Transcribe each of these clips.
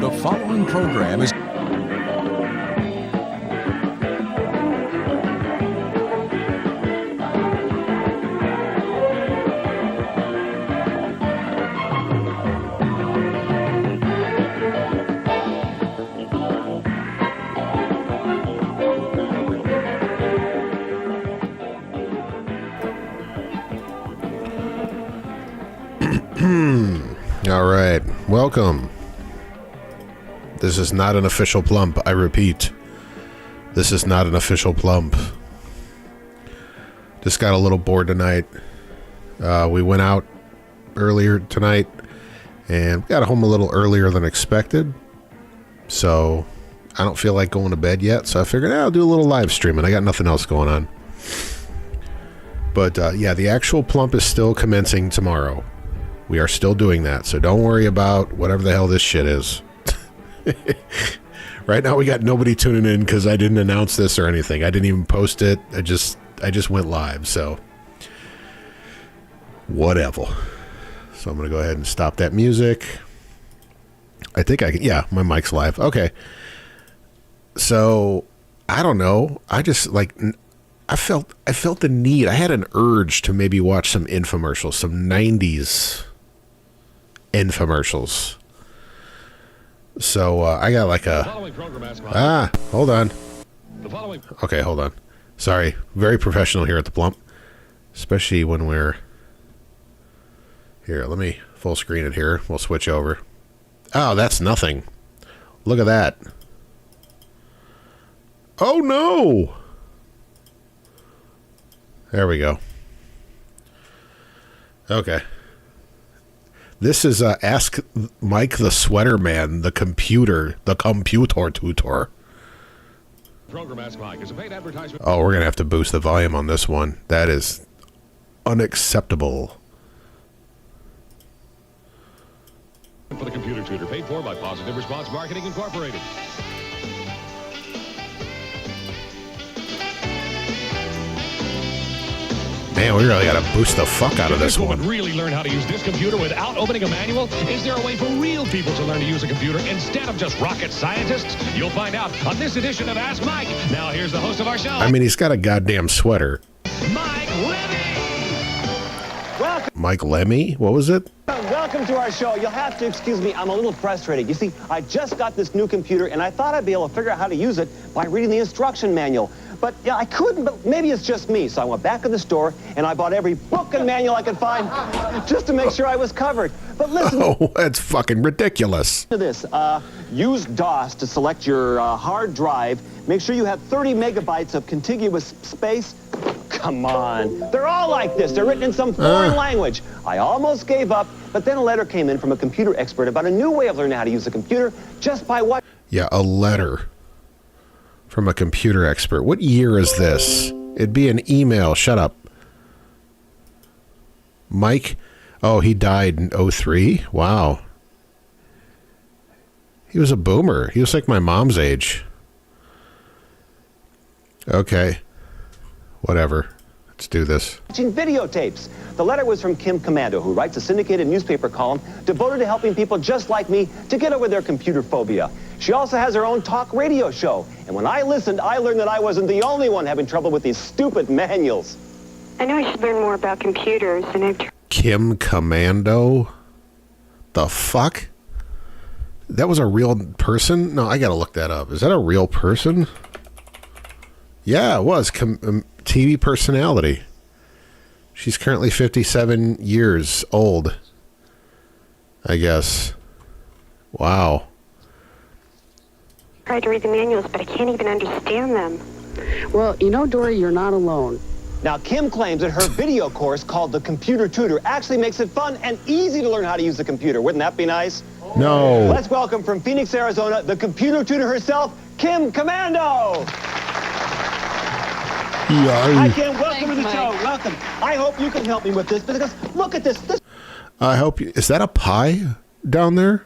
The following program is All right, welcome. This is not an official plump. I repeat, this is not an official plump. Just got a little bored tonight. We went out earlier tonight and got home a little earlier than expected. So I don't feel like going to bed yet. So I figured I'll do a little live streaming. I got nothing else going on. But yeah, the actual plump is still commencing tomorrow. We are still doing that, so don't worry about whatever the hell this shit is. Right now we got nobody tuning in because I didn't announce this or anything. I didn't even post it. I just went live, so whatever. So I'm going to go ahead and stop that music. I think I can, yeah, my mic's live. Okay. So, I don't know. I just I felt the need. I had an urge to maybe watch some infomercials, some 90s infomercials. So I got like a... hold on. Okay, hold on. Sorry. Very professional here at the Plump. Especially when we're... Here, let me full screen it here. We'll switch over. Oh, that's nothing. Look at that. Oh, no! There we go. Okay. This is Ask Mike the Sweater Man, the computer tutor. Program Ask Mike is a paid advertisement. Oh, we're going to have to boost the volume on this one. That is unacceptable. For the computer tutor, paid for by Positive Response Marketing Incorporated. Man, we really got to boost the fuck out of this People one. would really learn how to use this computer without opening a manual? Is there a way for real people to learn to use a computer instead of just rocket scientists? You'll find out on this edition of Ask Mike. Now here's the host of our show. I mean, he's got a goddamn sweater. Mike Lemmy! Welcome. Mike Lemmy? What was it? Welcome to our show. You'll have to excuse me, I'm a little frustrated. You see, I just got this new computer, and I thought I'd be able to figure out how to use it by reading the instruction manual. But yeah, I couldn't, but maybe it's just me. So I went back to the store, and I bought every book and manual I could find just to make sure I was covered. But listen Oh, that's fucking ridiculous. to this. Use DOS to select your hard drive. Make sure you have 30 megabytes of contiguous space. Come on. They're all like this. They're written in some foreign language. I almost gave up, but then a letter came in from a computer expert about a new way of learning how to use a computer just by what? Yeah, a letter from a computer expert. What year is this? It'd be an email. Shut up. Mike? Oh, he died in 03? Wow. He was a boomer. He was like my mom's age. Okay. Whatever. Let's do this. Watching videotapes. The letter was from Kim Commando, who writes a syndicated newspaper column devoted to helping people just like me to get over their computer phobia. She also has her own talk radio show. And when I listened, I learned that I wasn't the only one having trouble with these stupid manuals. I know I should learn more about computers, and I've Kim Commando? The fuck? That was a real person? No, I gotta look that up. Is that a real person? Yeah, it was. TV personality. She's currently 57 years old, I guess. Wow. tried to read the manuals, but I can't even understand them. Well, you know, Dory, you're not alone. Now, Kim claims that her video course called The Computer Tutor actually makes it fun and easy to learn how to use the computer. Wouldn't that be nice? No. Let's welcome from Phoenix, Arizona, the computer tutor herself, Kim Commando. Hi, Kim. Welcome to the show. Welcome. I hope you can help me with this because look at this. This I hope you... Is that a pie down there?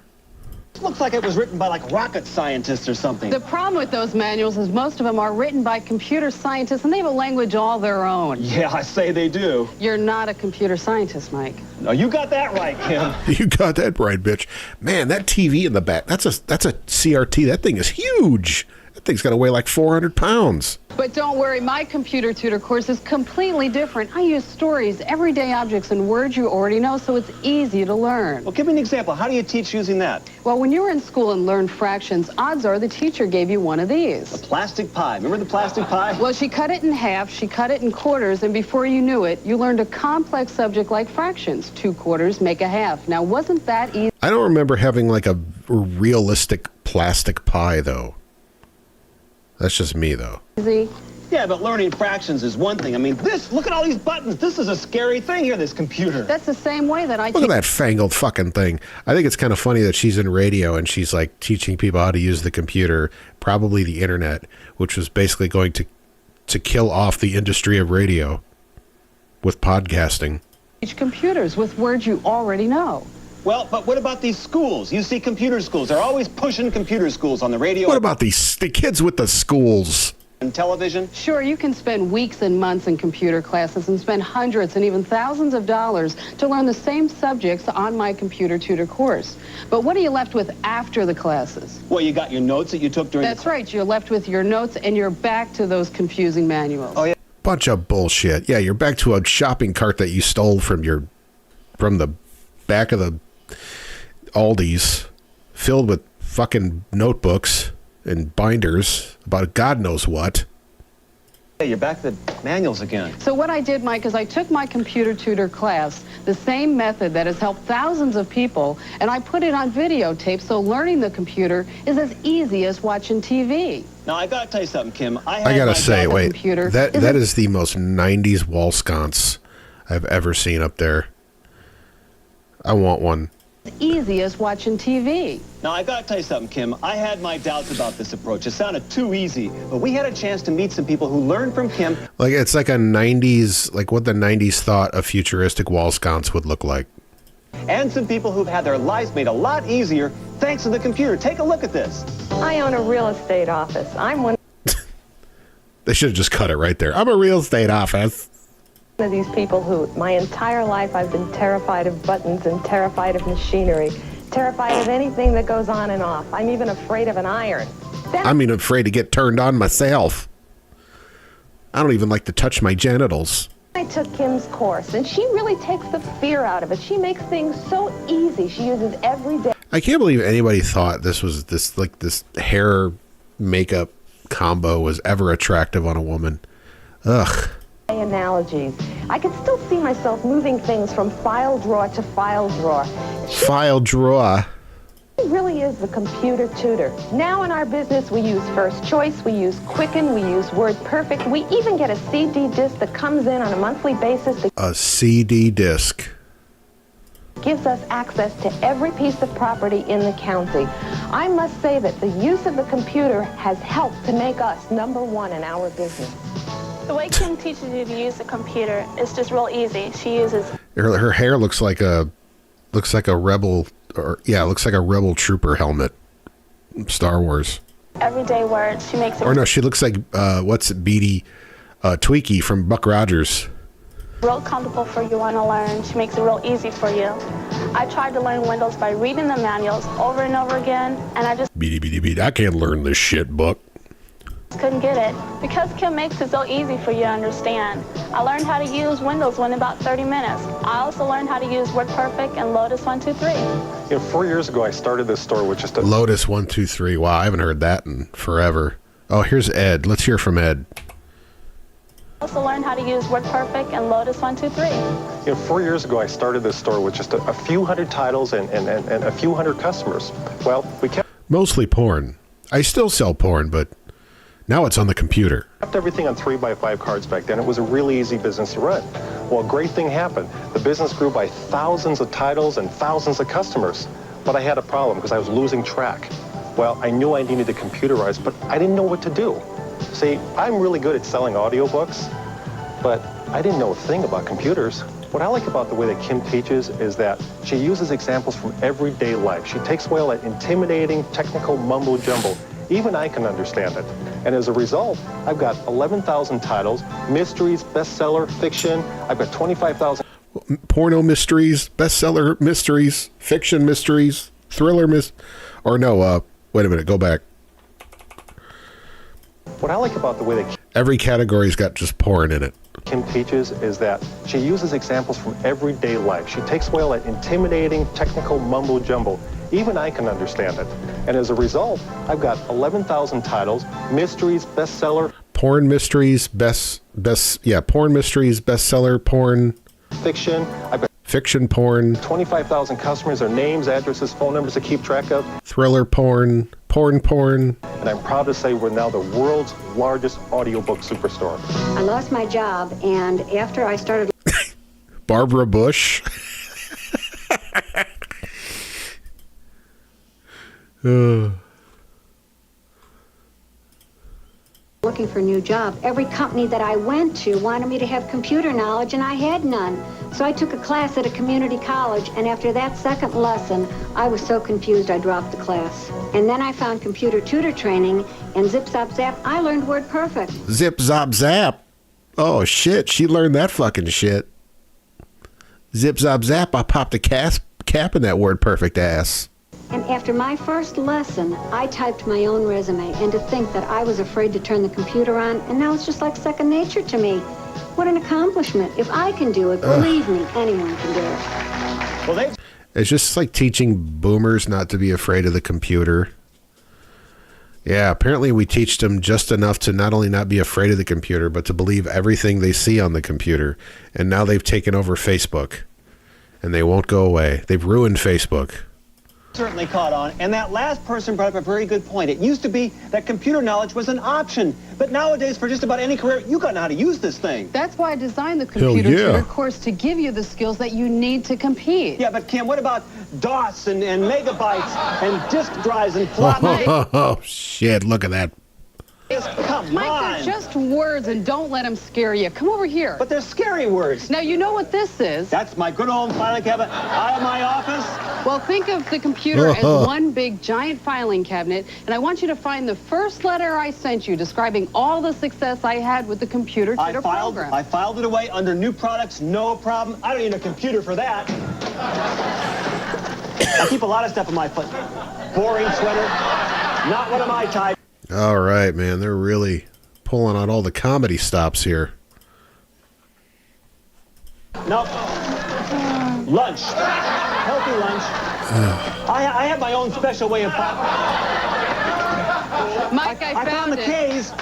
looks like it was written by like rocket scientists or something. The problem with those manuals is most of them are written by computer scientists, and they have a language all their own. Yeah, I say they do. You're not a computer scientist, Mike. No, you got that right, Kim. You got that right, bitch. Man, that TV in the back, that's a CRT. That thing is huge. That thing's got to weigh like 400 pounds. But don't worry, my computer tutor course is completely different. I use stories, everyday objects, and words you already know, so it's easy to learn. Well, give me an example. How do you teach using that? Well, when you were in school and learned fractions, odds are the teacher gave you one of these. A plastic pie. Remember the plastic pie? Well, she cut it in half, she cut it in quarters, and before you knew it, you learned a complex subject like fractions. 2 quarters make a half. Now, wasn't that easy? I don't remember having like a realistic plastic pie, though. That's just me, though. Yeah, but learning fractions is one thing. I mean, look at all these buttons. This is a scary thing here, this computer. That's the same way that I Look at that fangled fucking thing. I think it's kind of funny that she's in radio and she's like teaching people how to use the computer, probably the internet, which was basically going to kill off the industry of radio with podcasting. teach computers with words you already know. Well, but what about these schools? You see computer schools. They're always pushing computer schools on the radio What about the kids with the schools? and television. Sure, you can spend weeks and months in computer classes and spend hundreds and even thousands of dollars to learn the same subjects on my computer tutor course. But what are you left with after the classes? Well, you got your notes that you took during That's right, you're left with your notes and you're back to those confusing manuals. Oh, yeah. Bunch of bullshit. Yeah, you're back to a shopping cart that you stole from the back of the Aldi's, filled with fucking notebooks and binders about God knows what. Hey, you're back to the manuals again. So what I did, Mike, is I took my computer tutor class, the same method that has helped thousands of people, and I put it on videotape so learning the computer is as easy as watching TV. Now, I gotta tell you something, Kim. I gotta say, wait, that is the most 90s wall sconce I've ever seen up there. I want one. Easy as watching TV. Now, I gotta tell you something, Kim. I had my doubts about this approach. It sounded too easy, but we had a chance to meet some people who learned from Kim. Like, it's like a 90s, like what the 90s thought a futuristic wall sconce would look like. And some people who've had their lives made a lot easier thanks to the computer. Take a look at this. I own a real estate office. I'm one They should have just cut it right there. I'm a real estate office. of these people who, my entire life, I've been terrified of buttons and terrified of machinery, terrified of anything that goes on and off. I'm even afraid of an iron. I'm even afraid to get turned on myself. I don't even like to touch my genitals. I took Kim's course, and she really takes the fear out of it. She makes things so easy. She uses every day. I can't believe anybody thought this hair makeup combo was ever attractive on a woman. Ugh. Analogies. I could still see myself moving things from file drawer to file drawer. File drawer. She really is the computer tutor. Now in our business, we use First Choice, we use Quicken, we use WordPerfect. We even get a CD disc that comes in on a monthly basis. A CD disc. Gives us access to every piece of property in the county. I must say that the use of the computer has helped to make us #1 in our business. The way Kim teaches you to use the computer is just real easy. She uses Her hair looks like a rebel, looks like a rebel trooper helmet. Star Wars. everyday words. She makes it Or no, she looks like Beatty Tweaky from Buck Rogers. real comfortable for you want to learn. She makes it real easy for you. I tried to learn Windows by reading the manuals over and over again, and I just Beat. I can't learn this shit, Buck. couldn't get it. Because Kim makes it so easy for you to understand. I learned how to use Windows in about 30 minutes. I also learned how to use WordPerfect and Lotus 123. You know, 4 years ago, I started this store with just a Lotus 123. Wow, I haven't heard that in forever. Oh, here's Ed. Let's hear from Ed. I also learned how to use WordPerfect and Lotus 123. You know, 4 years ago, I started this store with just a few hundred titles and a few hundred customers. Well, we kept Mostly porn. I still sell porn, but now it's on the computer. everything on 3x5 cards back then. It was a really easy business to run. Well, a great thing happened. The business grew by thousands of titles and thousands of customers. But I had a problem because I was losing track. Well, I knew I needed to computerize, but I didn't know what to do. See, I'm really good at selling audiobooks, but I didn't know a thing about computers. What I like about the way that Kim teaches is that she uses examples from everyday life. She takes away all that intimidating, technical mumbo-jumbo. Even I can understand it. And as a result, I've got 11,000 titles, mysteries, bestseller, fiction. I've got 25,000. Porno mysteries, bestseller mysteries, fiction mysteries, thriller wait a minute, go back. What I like about the way that Every category's got just porn in it. Kim teaches is that she uses examples from everyday life. She takes away all that intimidating, technical mumbo-jumbo. Even I can understand it. And as a result, I've got 11,000 titles, mysteries, bestseller. Porn mysteries, porn mysteries, bestseller, porn. Fiction. I've got Fiction porn. 25,000 customers, their names, addresses, phone numbers to keep track of. Thriller porn. Porn. And I'm proud to say we're now the world's largest audiobook superstore. I lost my job, and after I started Barbara Bush. looking for a new job, every company that I went to wanted me to have computer knowledge, and I had none. So I took a class at a community college, and after that second lesson, I was so confused I dropped the class. And then I found computer tutor training, and zip, zop, zap, I learned WordPerfect. Zip, zop, zap. Oh, shit, she learned that fucking shit. Zip, zop, zap, I popped a cap in that WordPerfect ass. And after my first lesson, I typed my own resume, and to think that I was afraid to turn the computer on, and now it's just like second nature to me. What an accomplishment. If I can do it, believe me, anyone can do it. Well, It's just like teaching boomers not to be afraid of the computer. Yeah, apparently we teach them just enough to not only not be afraid of the computer, but to believe everything they see on the computer. And now they've taken over Facebook, and they won't go away. They've ruined Facebook. Certainly caught on, and that last person brought up a very good point. It used to be that computer knowledge was an option, but nowadays for just about any career, you got to know how to use this thing. That's why I designed the computer tutor course to give you the skills that you need to compete. Yeah, but Kim, what about DOS and megabytes and disk drives and flop drives? Oh, shit, look at that. Come Mike, on. they're just words, and don't let them scare you. Come over here. But they're scary words. Now, you know what this is. That's my good old filing cabinet out of my office. Well, think of the computer as one big giant filing cabinet, and I want you to find the first letter I sent you describing all the success I had with the computer tutor program. I filed it away under new products, no problem. I don't need a computer for that. I keep a lot of stuff in my foot. Boring sweater, not one of my type. All right, man. They're really pulling out all the comedy stops here. Nope. Lunch. Healthy lunch. I have my own special way of... Mike, I found the K's.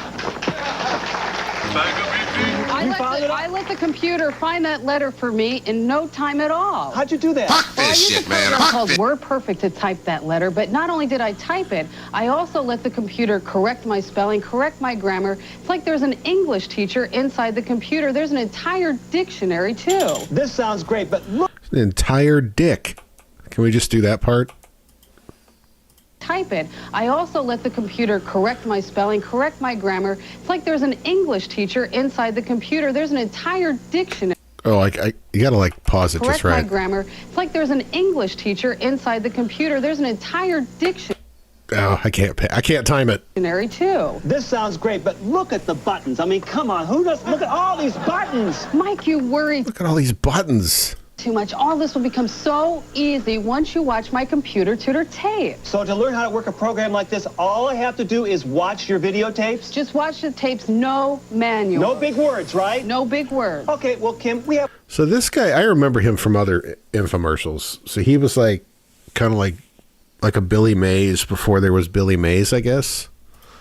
I let the computer find that letter for me in no time at all. How'd you do that? Fuck this shit, man. Called WordPerfect to type that letter, but not only did I type it, I also let the computer correct my spelling, correct my grammar. It's like there's an English teacher inside the computer. There's an entire dictionary, too. This sounds great, but look. An entire dick. Can we just do that part? Type it. I also let the computer correct my spelling, correct my grammar. It's like there's an English teacher inside the computer. There's an entire dictionary. Oh, you gotta like pause it just right. Correct my grammar. It's like there's an English teacher inside the computer. There's an entire dictionary. Oh, I can't time it. Dictionary too. This sounds great, but look at the buttons. I mean, come on, who does? Look at all these buttons. Mike, you worry Look at all these buttons. too much. All this will become so easy once you watch my computer tutor tape. So to learn how to work a program like this, all I have to do is watch your videotapes? Just watch the tapes, no manual. No big words, right? No big words. Okay, well, Kim, we have... So this guy, I remember him from other infomercials. So he was like, kind of like a Billy Mays before there was Billy Mays, I guess.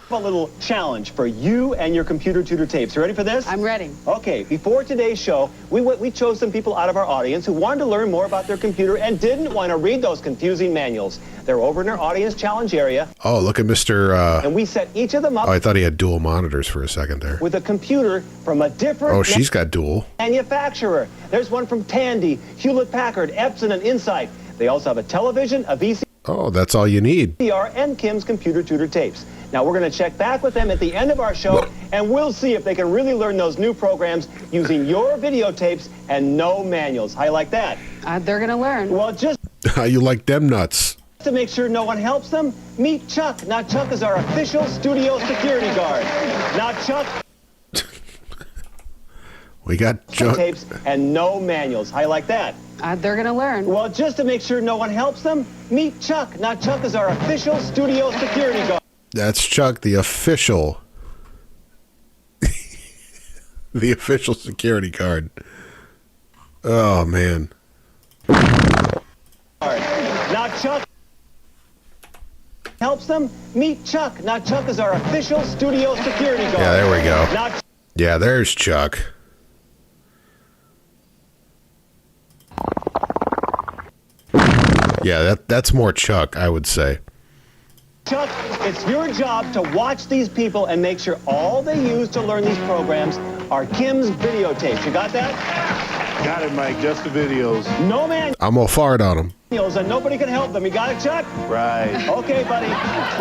A little challenge for you and your computer tutor tapes. You ready for this? I'm ready. Okay, before today's show, we chose some people out of our audience who wanted to learn more about their computer and didn't want to read those confusing manuals. They're over in our audience challenge area. Oh, look at Mr. And we set each of them up. Oh, I thought he had dual monitors for a second there. With a computer from a different... Oh, she's got dual. ...manufacturer. There's one from Tandy, Hewlett-Packard, Epson, and Insight. They also have a television, a VCR, Oh, that's all you need. and Kim's computer tutor tapes. Now, we're going to check back with them at the end of our show, and we'll see if they can really learn those new programs using your videotapes and no manuals. How you like that? They're going to learn. Well, just How you like them nuts? to make sure no one helps them, meet Chuck. Now, Chuck is our official studio security guard. Now, Chuck... We got tapes and no manuals. How you like that? They're going to learn. Well, just to make sure no one helps them, meet Chuck. Now, Chuck is our official studio security guard. That's Chuck, the official. The official security guard. Oh, man. Now, Chuck helps them, meet Chuck. Now, Chuck is our official studio security guard. Yeah, there we go. Now, Yeah, there's Chuck. Yeah, that's more Chuck, I would say. Chuck, it's your job to watch these people and make sure all they use to learn these programs are Kim's videotapes. You got that? Got it, Mike. Just the videos. No manuals, I'm gonna fart on him. and nobody can help them. You got it, Chuck? Right. Okay, buddy.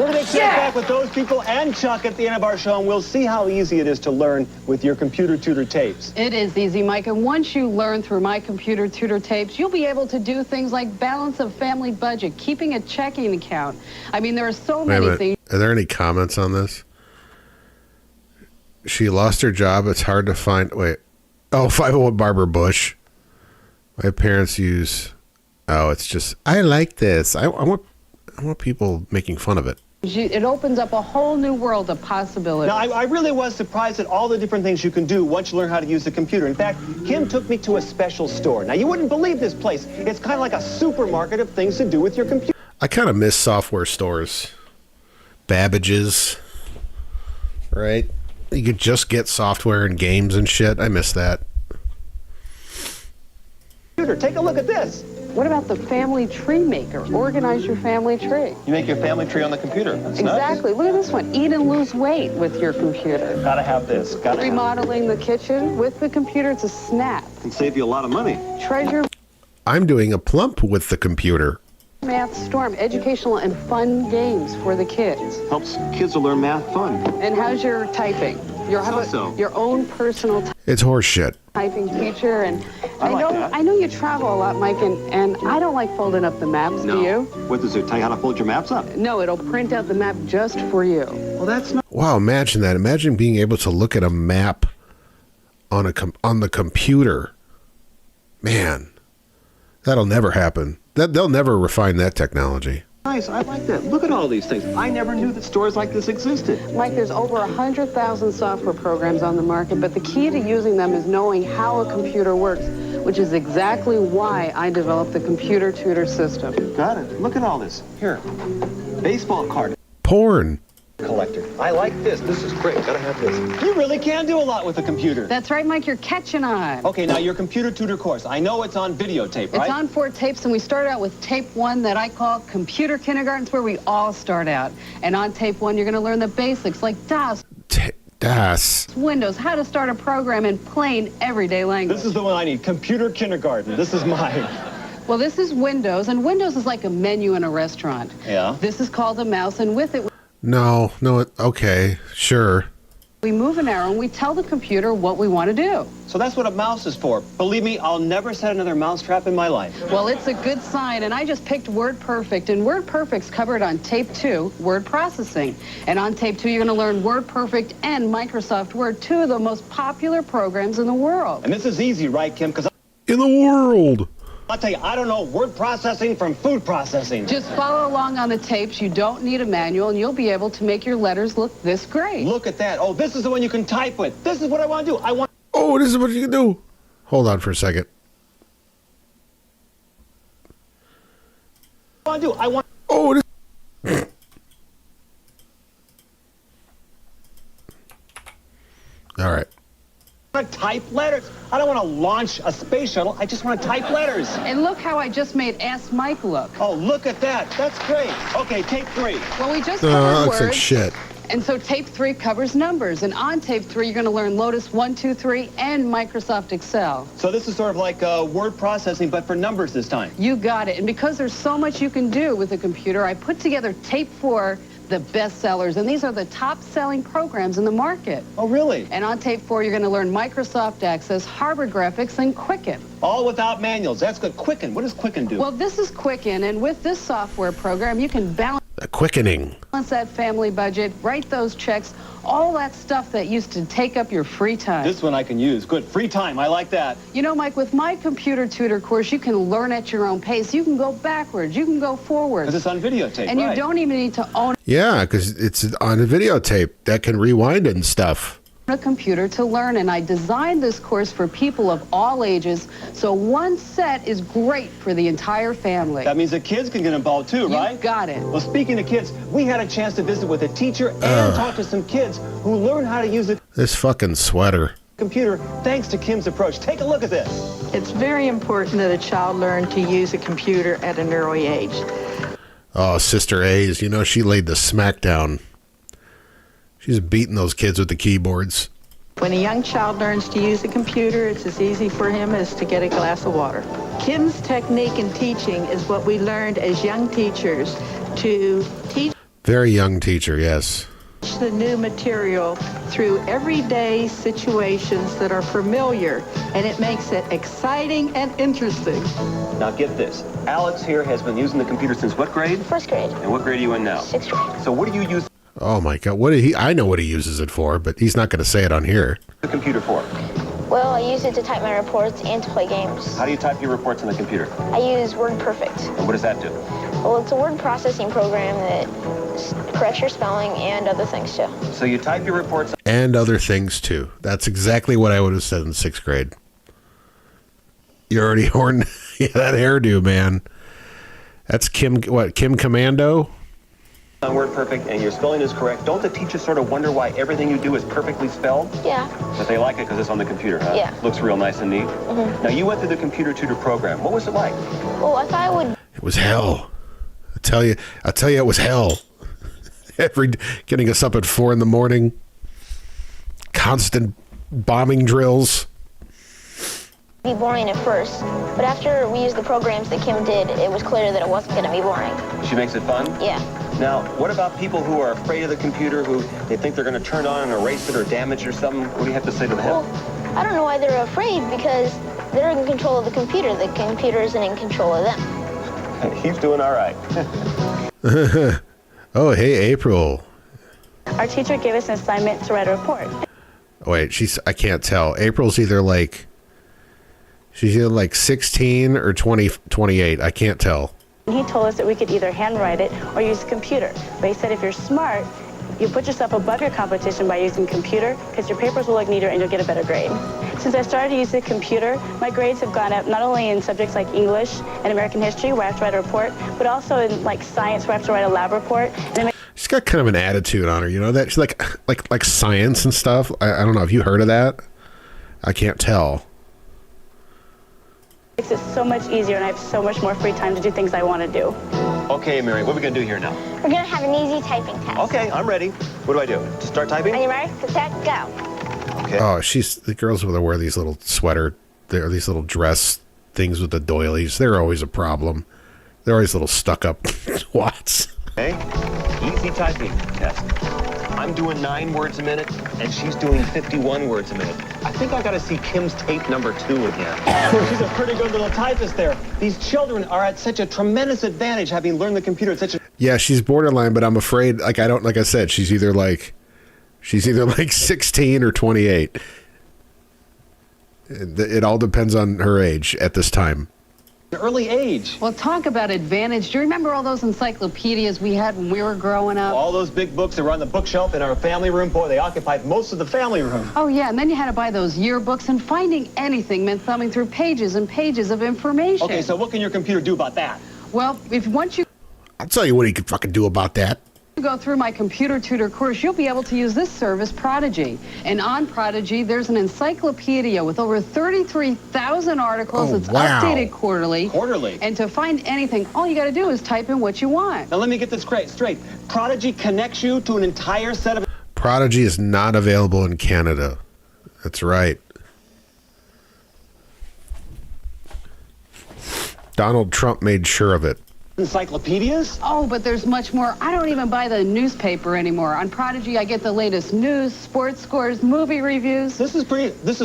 We're going to check back with those people and Chuck at the end of our show, and we'll see how easy it is to learn with your computer tutor tapes. It is easy, Mike, and once you learn through my computer tutor tapes, you'll be able to do things like balance a family budget, keeping a checking account. I mean, there are so many things. Are there any comments on this? She lost her job. It's hard to find. Wait. Oh, 501 Barbara Bush. My parents use. Oh, it's just. I like this. I want people making fun of it. It opens up a whole new world of possibilities. Now, I really was surprised at all the different things you can do once you learn how to use the computer. In fact, Kim took me to a special store. Now, you wouldn't believe this place. It's kind of like a supermarket of things to do with your computer. I kind of miss software stores. Babbage's, right? You could just get software and games and shit. I miss that. Computer, take a look at this. What about the family tree maker? Organize your family tree. You make your family tree on the computer. That's Exactly. Look at this one. Eat and lose weight with your computer. Gotta have this. Gotta have Remodeling the kitchen with the computer. It's a snap. it. Can save you a lot of money. Treasure I'm doing a plump with the computer. Math Storm. Educational and fun games for the kids. Helps kids to learn math fun. And how's your typing? Your So-so. your own personal It's horse shit. typing feature. And I like that. I know you travel a lot, Mike, and I don't like folding up the maps. No. Do you? What does it tell you how to fold your maps up? No, it'll print out the map just for you. Well, that's not. Wow, imagine that. Imagine being able to look at a map on on the computer. Man, that'll never happen. They'll never refine that technology. Nice. I like that. Look at all these things. I never knew that stores like this existed. Mike, there's over 100,000 software programs on the market, but the key to using them is knowing how a computer works, which is exactly why I developed the Computer Tutor System. Got it. Look at all this. Here. Baseball card Porn. collector. I like this. This is great. Gotta have this. You really can do a lot with a computer. That's right, Mike, you're catching on. Okay, now your computer tutor course. I know it's on videotape, right? It's on 4 tapes, and we start out with tape 1 that I call Computer Kindergarten. It's where we all start out. And on tape 1, you're going to learn the basics like DOS, Das. Windows, how to start a program in plain, everyday language. This is the one I need. Computer kindergarten. This is mine. Well, this is Windows, and Windows is like a menu in a restaurant. Yeah. This is called a mouse, and with it, No, okay, sure. we move an arrow, and we tell the computer what we want to do. So that's what a mouse is for. Believe me, I'll never set another mousetrap in my life. Well, it's a good sign, and I just picked WordPerfect, and WordPerfect's covered on tape 2, word processing. And on tape 2, you're going to learn WordPerfect and Microsoft Word, 2 of the most popular programs in the world. And this is easy, right, Kim? Because In the world. I'll tell you, I don't know word processing from food processing. Just follow along on the tapes. You don't need a manual, and you'll be able to make your letters look this great. Look at that. Oh, this is the one you can type with. This is what I want to do. I want Oh, this is what you can do. Hold on for a second. to do. I want. Oh, this. All right. to type letters. I don't want to launch a space shuttle. I just want to type letters. And look how I just made Ask Mike look. Oh, look at that. That's great. Okay, tape 3. Well, we just That covered looks like words. shit. And so tape 3 covers numbers. And on tape 3, you're going to learn Lotus 1, 2, 3 and Microsoft Excel. So this is sort of like word processing, but for numbers this time. You got it. And because there's so much you can do with a computer, I put together tape 4, the best sellers. And these are the top selling programs in the market. Oh, really? And on tape 4, you're going to learn Microsoft Access, Harbor Graphics, and Quicken. All without manuals. That's good. Quicken. What does Quicken do? Well, this is Quicken. And with this software program, you can balance The quickening. that family budget, write those checks, all that stuff that used to take up your free time. This one I can use. Good. Free time. I like that. You know, Mike, with my computer tutor course, you can learn at your own pace. You can go backwards. You can go forwards. Because it's on videotape, And right. you don't even need to own Yeah, because it's on a videotape that can rewind it and stuff. a computer to learn. And I designed this course for people of all ages, so one set is great for the entire family. That means the kids can get involved too, right? You got it. Well, speaking of kids, we had a chance to visit with a teacher and talk to some kids who learn how to use the This fucking sweater. computer thanks to Kim's approach. Take a look at this. It's very important that a child learn to use a computer at an early age. Oh, Sister A's, you know, she laid the smackdown. She's beating those kids with the keyboards. When a young child learns to use a computer, it's as easy for him as to get a glass of water. Kim's technique in teaching is what we learned as young teachers to teach Very young teacher, yes. the new material through everyday situations that are familiar, and it makes it exciting and interesting. Now get this. Alex here has been using the computer since what grade? 1st grade. And what grade are you in now? 6th grade. So what do you use Oh my God, what did he? I know what he uses it for, but he's not going to say it on here. the computer for? Well, I use it to type my reports and to play games. How do you type your reports on the computer? I use WordPerfect. And what does that do? Well, it's a word processing program that corrects your spelling and other things too. So you type your reports. And other things too. That's exactly what I would have said in 6th grade. You're already horn. Yeah, that hairdo, man. That's Kim. What? Kim Commando. on WordPerfect and your spelling is correct, don't the teachers sort of wonder why everything you do is perfectly spelled? Yeah. But they like it because it's on the computer, huh? Yeah. Looks real nice and neat. Now, you went through the computer tutor program. What was it like? Well, I thought it would. It was hell. I tell you, it was hell. Getting us up at 4 a.m. Constant bombing drills. Be boring at first, but after we used the programs that Kim did, it was clear that it wasn't going to be boring. She makes it fun? Yeah. Now, what about people who are afraid of the computer, who they think they're going to turn on and erase it or damage it or something? What do you have to say to them? Well, I don't know why they're afraid, because they're in control of the computer. The computer isn't in control of them. He's doing all right. Oh, hey, April. Our teacher gave us an assignment to write a report. Wait, I can't tell. April's either like 16 or 28. I can't tell. He told us that we could either handwrite it or use a computer. But he said if you're smart, you put yourself above your competition by using a computer, because your papers will look neater and you'll get a better grade. Since I started to use a computer, my grades have gone up not only in subjects like English and American history, where I have to write a report, but also in like science, where I have to write a lab report. And She's got kind of an attitude on her, you know, that she's like science and stuff. I don't know. Have you heard of that? I can't tell. it makes it so much easier, and I have so much more free time to do things I want to do. Okay, Mary, what are we going to do here now? We're going to have an easy typing test. Okay, I'm ready. What do I do? Just start typing? Are you ready? Set, go. Okay. Oh, the girls with her wear these little these little dress things with the doilies. They're always a problem. They're always little stuck-up twats. Okay, easy typing test. I'm doing 9 words a minute, and she's doing 51 words a minute. I think I got to see Kim's tape number 2 again. She's a pretty good little typist there. These children are at such a tremendous advantage having learned the computer at such a... Yeah, she's borderline, but I'm afraid, like I said, she's either like 16 or 28. It all depends on her age at this time. Early age. Well, talk about advantage. Do you remember all those encyclopedias we had when we were growing up? All those big books that were on the bookshelf in our family room, boy, they occupied most of the family room. Oh, yeah, and then you had to buy those yearbooks, and finding anything meant thumbing through pages and pages of information. Okay, so what can your computer do about that? Well, once you I'll tell you what he could fucking do about that. go through my computer tutor course, you'll be able to use this service, Prodigy. And on Prodigy, there's an encyclopedia with over 33,000 articles. Oh, it's wow. updated quarterly. Quarterly? And to find anything, all you got to do is type in what you want. Now let me get this straight. Prodigy connects you to an entire set of... Prodigy is not available in Canada. That's right. Donald Trump made sure of it. Encyclopedias? Oh, but there's much more. I don't even buy the newspaper anymore. On Prodigy, I get the latest news, sports scores, movie reviews. This is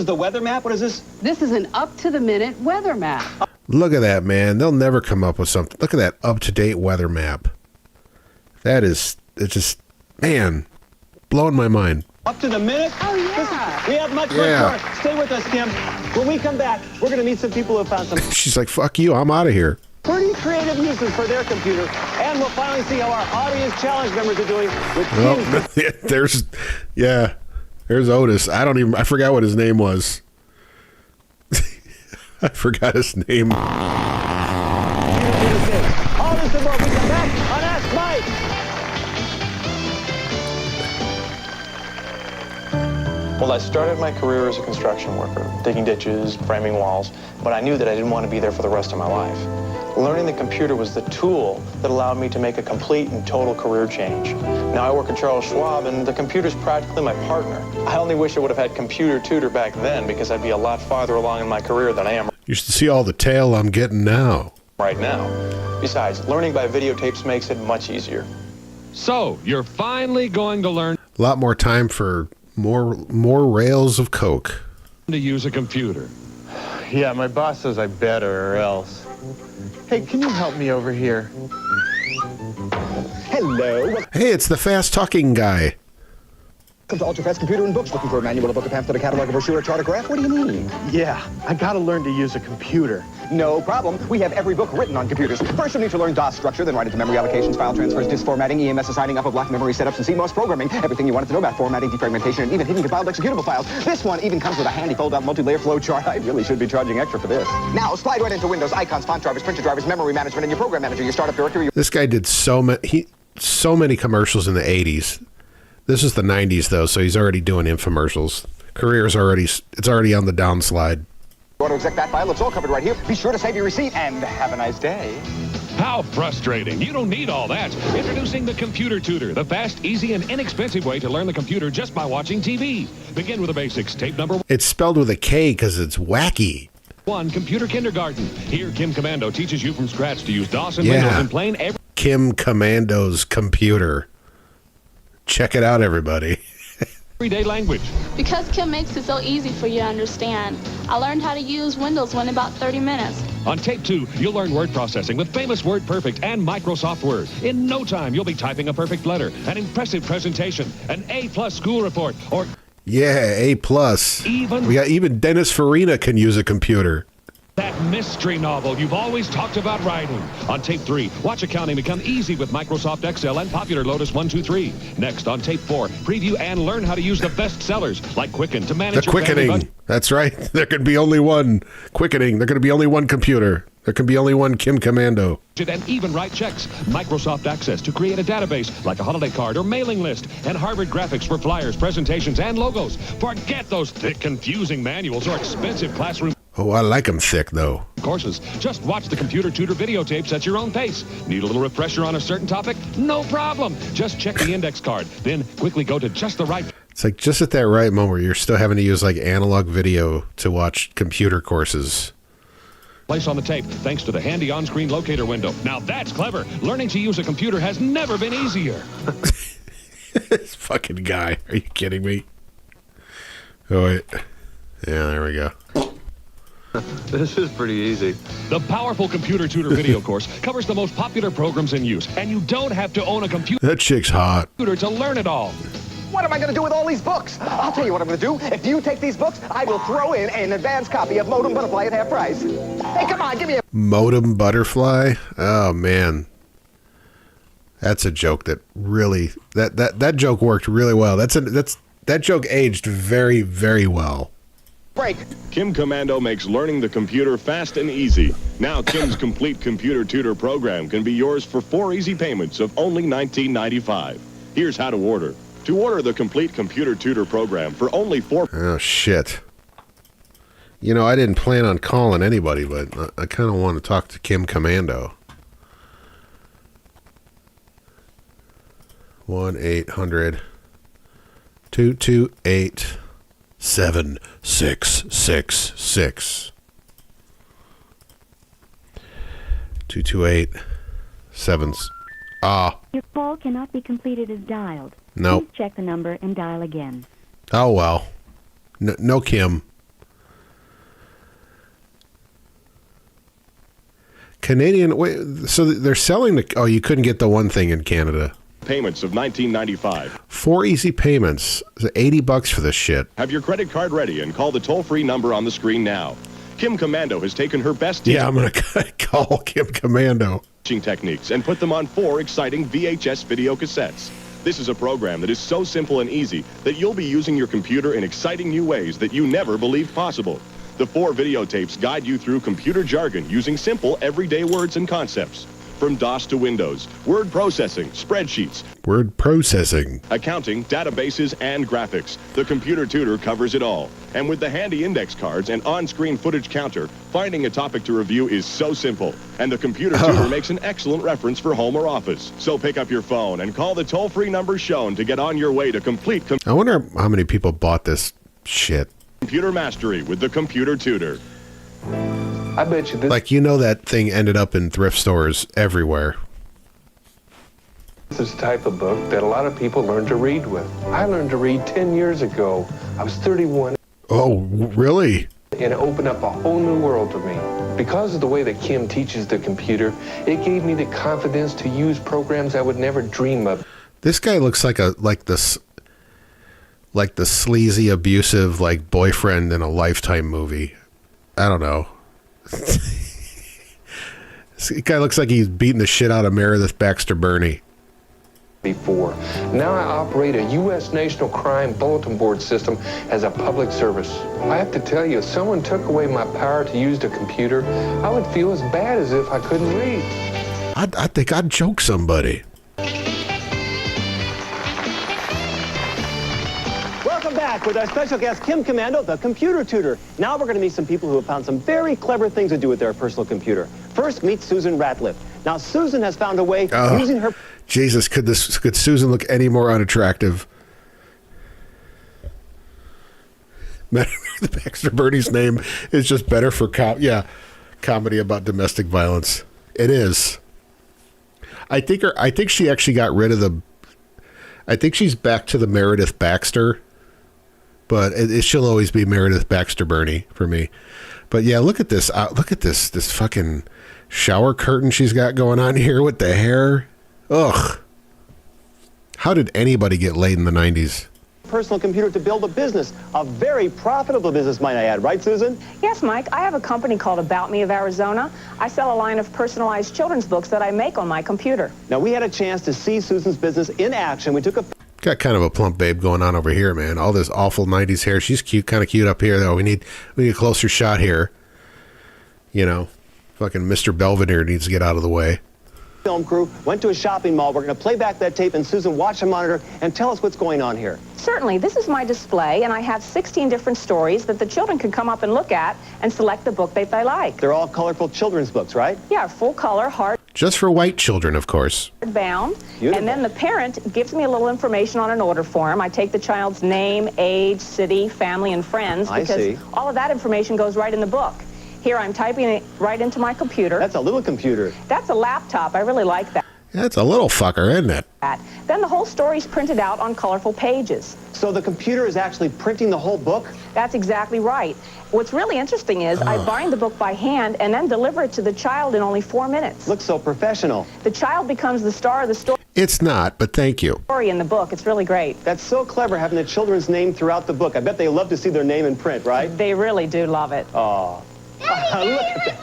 the weather map? What is this? This is an up-to-the-minute weather map. Look at that, man. They'll never come up with something. Look at that up-to-date weather map. It's just, man, blowing my mind. Up to the minute? Oh, yeah. We have much more. Stay with us, Kim. When we come back, we're going to meet some people who have found some She's like, fuck you, I'm out of here. pretty creative uses for their computer. And we'll finally see how our audience challenge members are doing with Kim's. There's Otis. I forgot what his name was. I forgot his name. All this and more. We come back on Ask Mike. Well, I started my career as a construction worker, digging ditches, framing walls, but I knew that I didn't want to be there for the rest of my life. Learning the computer was the tool that allowed me to make a complete and total career change. Now I work at Charles Schwab, and the computer's practically my partner. I only wish I would have had computer tutor back then, because I'd be a lot farther along in my career than I am You should see all the tail I'm getting now. right now. Besides, learning by videotapes makes it much easier. So, you're finally going to learn A lot more time for more rails of coke. to use a computer. Yeah, my boss says I better or else. Hey, can you help me over here? Hello. Hey, it's the fast-talking guy. Welcome to Ultra Fast Computer and Books. Looking for a manual, a book, a pamphlet, a catalog, a brochure, a chart, a graph? What do you need? Yeah, I gotta learn to use a computer. No problem. We have every book written on computers. First, you'll need to learn DOS structure, then write it to memory allocations, file transfers, disk formatting, EMS assigning, upper block memory setups, and CMOS programming. Everything you wanted to know about formatting, defragmentation, and even hidden compiled executable files. This one even comes with a handy fold-out multi-layer flow chart. I really should be charging extra for this. Now, slide right into Windows, icons, font drivers, printer drivers, memory management, and your program manager, your startup directory. This guy did so much. so many commercials in the 80s. This is the 90s, though, so he's already doing infomercials. Career's already, it's already on the downslide. Want to exec that file? It's all covered right here. Be sure to save your receipt and have a nice day. How frustrating. You don't need all that. Introducing the Computer Tutor, the fast, easy, and inexpensive way to learn the computer just by watching TV. Begin with the basics. Tape number 1. It's spelled with a K because it's wacky. Computer Kindergarten. Here, Kim Commando teaches you from scratch to use DOS and Windows in plain Kim Commando's computer. Check it out, everybody. everyday language. Because Kim makes it so easy for you to understand, I learned how to use Windows in about 30 minutes. On tape 2, you'll learn word processing with famous WordPerfect and Microsoft Word. In no time, you'll be typing a perfect letter, an impressive presentation, an A+ school report, or... Yeah, A+. Even Dennis Farina can use a computer. That mystery novel you've always talked about writing. On tape 3, watch accounting become easy with Microsoft Excel and popular Lotus 123. Next, on tape 4, preview and learn how to use the best sellers like Quicken to manage the quickening. That's right. There could be only one quickening. There could be only one computer. There can be only one Kim Commando. And even write checks. Microsoft Access to create a database like a holiday card or mailing list. And Harvard Graphics for flyers, presentations, and logos. Forget those thick, confusing manuals or expensive classroom Oh, I like them thick, though. courses. Just watch the Computer Tutor videotapes at your own pace. Need a little refresher on a certain topic? No problem. Just check the index card. Then quickly go to just the right... It's like just at that right moment where you're still having to use like analog video to watch computer courses. place on the tape thanks to the handy on-screen locator window. Now that's clever. Learning to use a computer has never been easier. This fucking guy. Are you kidding me? Oh, wait. Yeah, there we go. This is pretty easy. The powerful Computer Tutor video course covers the most popular programs in use, and you don't have to own a computer That chick's hot. to learn it all. What am I going to do with all these books? I'll tell you what I'm going to do. If you take these books, I will throw in an advanced copy of Modem Butterfly at half price. Hey, come on, give me a... Modem Butterfly? Oh, man. That's a joke that really... That joke worked really well. That joke aged very, very well. break. Kim Commando makes learning the computer fast and easy. Now Kim's complete Computer Tutor program can be yours for 4 easy payments of only $19.95. Here's how to order. To order the complete Computer Tutor program for only Oh, shit. You know, I didn't plan on calling anybody, but I kind of want to talk to Kim Commando. 1-800-228-7666. 228-7... Your call cannot be completed as dialed. Nope. Please check the number and dial again. Oh, well. No Kim. Canadian... Wait, so they're selling the... Oh, you couldn't get the one thing in Canada. payments of $19.95. 4 easy payments. $80 for this shit. Have your credit card ready and call the toll-free number on the screen now. Kim Commando has taken her best Yeah, I'm going to call Kim Commando. teaching techniques and put them on 4 exciting VHS video cassettes. This is a program that is so simple and easy that you'll be using your computer in exciting new ways that you never believed possible. The 4 videotapes guide you through computer jargon using simple everyday words and concepts. From DOS to Windows, word processing, spreadsheets, Word processing. accounting, databases, and graphics. The Computer Tutor covers it all. And with the handy index cards and on-screen footage counter, finding a topic to review is so simple. And the Computer Tutor makes an excellent reference for home or office. So pick up your phone and call the toll-free number shown to get on your way to complete I wonder how many people bought this shit. computer mastery with the Computer Tutor. I bet you this... Like, you know that thing ended up in thrift stores everywhere. This is the type of book that a lot of people learn to read with. I learned to read 10 years ago. I was 31. Oh, really? And it opened up a whole new world to me. Because of the way that Kim teaches the computer, it gave me the confidence to use programs I would never dream of. This guy looks like the sleazy, abusive, like, boyfriend in a Lifetime movie. I don't know. This guy looks like he's beating the shit out of Meredith Baxter Burney. Before. Now I operate a U.S. National Crime Bulletin Board system as a public service. I have to tell you, if someone took away my power to use the computer, I would feel as bad as if I couldn't read. I think I'd choke somebody. back with our special guest, Kim Commando, the computer tutor. Now we're going to meet some people who have found some very clever things to do with their personal computer. First, meet Susan Ratliff. Now, Susan has found a way using her... Jesus, could Susan look any more unattractive? The Baxter Bernie's name is just better for comedy about domestic violence. It is. I think she actually got rid of the... I think she's back to the Meredith Baxter, but she'll always be Meredith Baxter Bernie for me. But yeah, look at this. Look at this fucking shower curtain she's got going on here with the hair. Ugh. How did anybody get laid in the 90s? Personal computer to build a business, a very profitable business, might I add, right, Susan? Yes, Mike. I have a company called About Me of Arizona. I sell a line of personalized children's books that I make on my computer. Now, we had a chance to see Susan's business in action. We took a... Got kind of a plump babe going on over here, man. All this awful 90s hair. She's cute, kind of cute up here, though. We need a closer shot here. You know, fucking Mr. Belvedere needs to get out of the way. Film crew went to a shopping mall. We're going to play back that tape, and Susan, watch the monitor and tell us what's going on here. Certainly. This is my display, and I have 16 different stories that the children can come up and look at and select the book that they like. They're all colorful children's books, right? Yeah, full color, just for white children, of course. Hardbound. And then the parent gives me a little information on an order form. I take the child's name, age, city, family, and friends, because all of that information goes right in the book. Here, I'm typing it right into my computer. That's a little computer. That's a laptop. I really like that. That's a little fucker, isn't it? Then the whole story's printed out on colorful pages. So the computer is actually printing the whole book? That's exactly right. What's really interesting is I bind the book by hand and then deliver it to the child in only 4 minutes. Looks so professional. The child becomes the star of the story. It's not, but thank you. Story in the book. It's really great. That's so clever, having the children's name throughout the book. I bet they love to see their name in print, right? They really do love it. Oh. Look at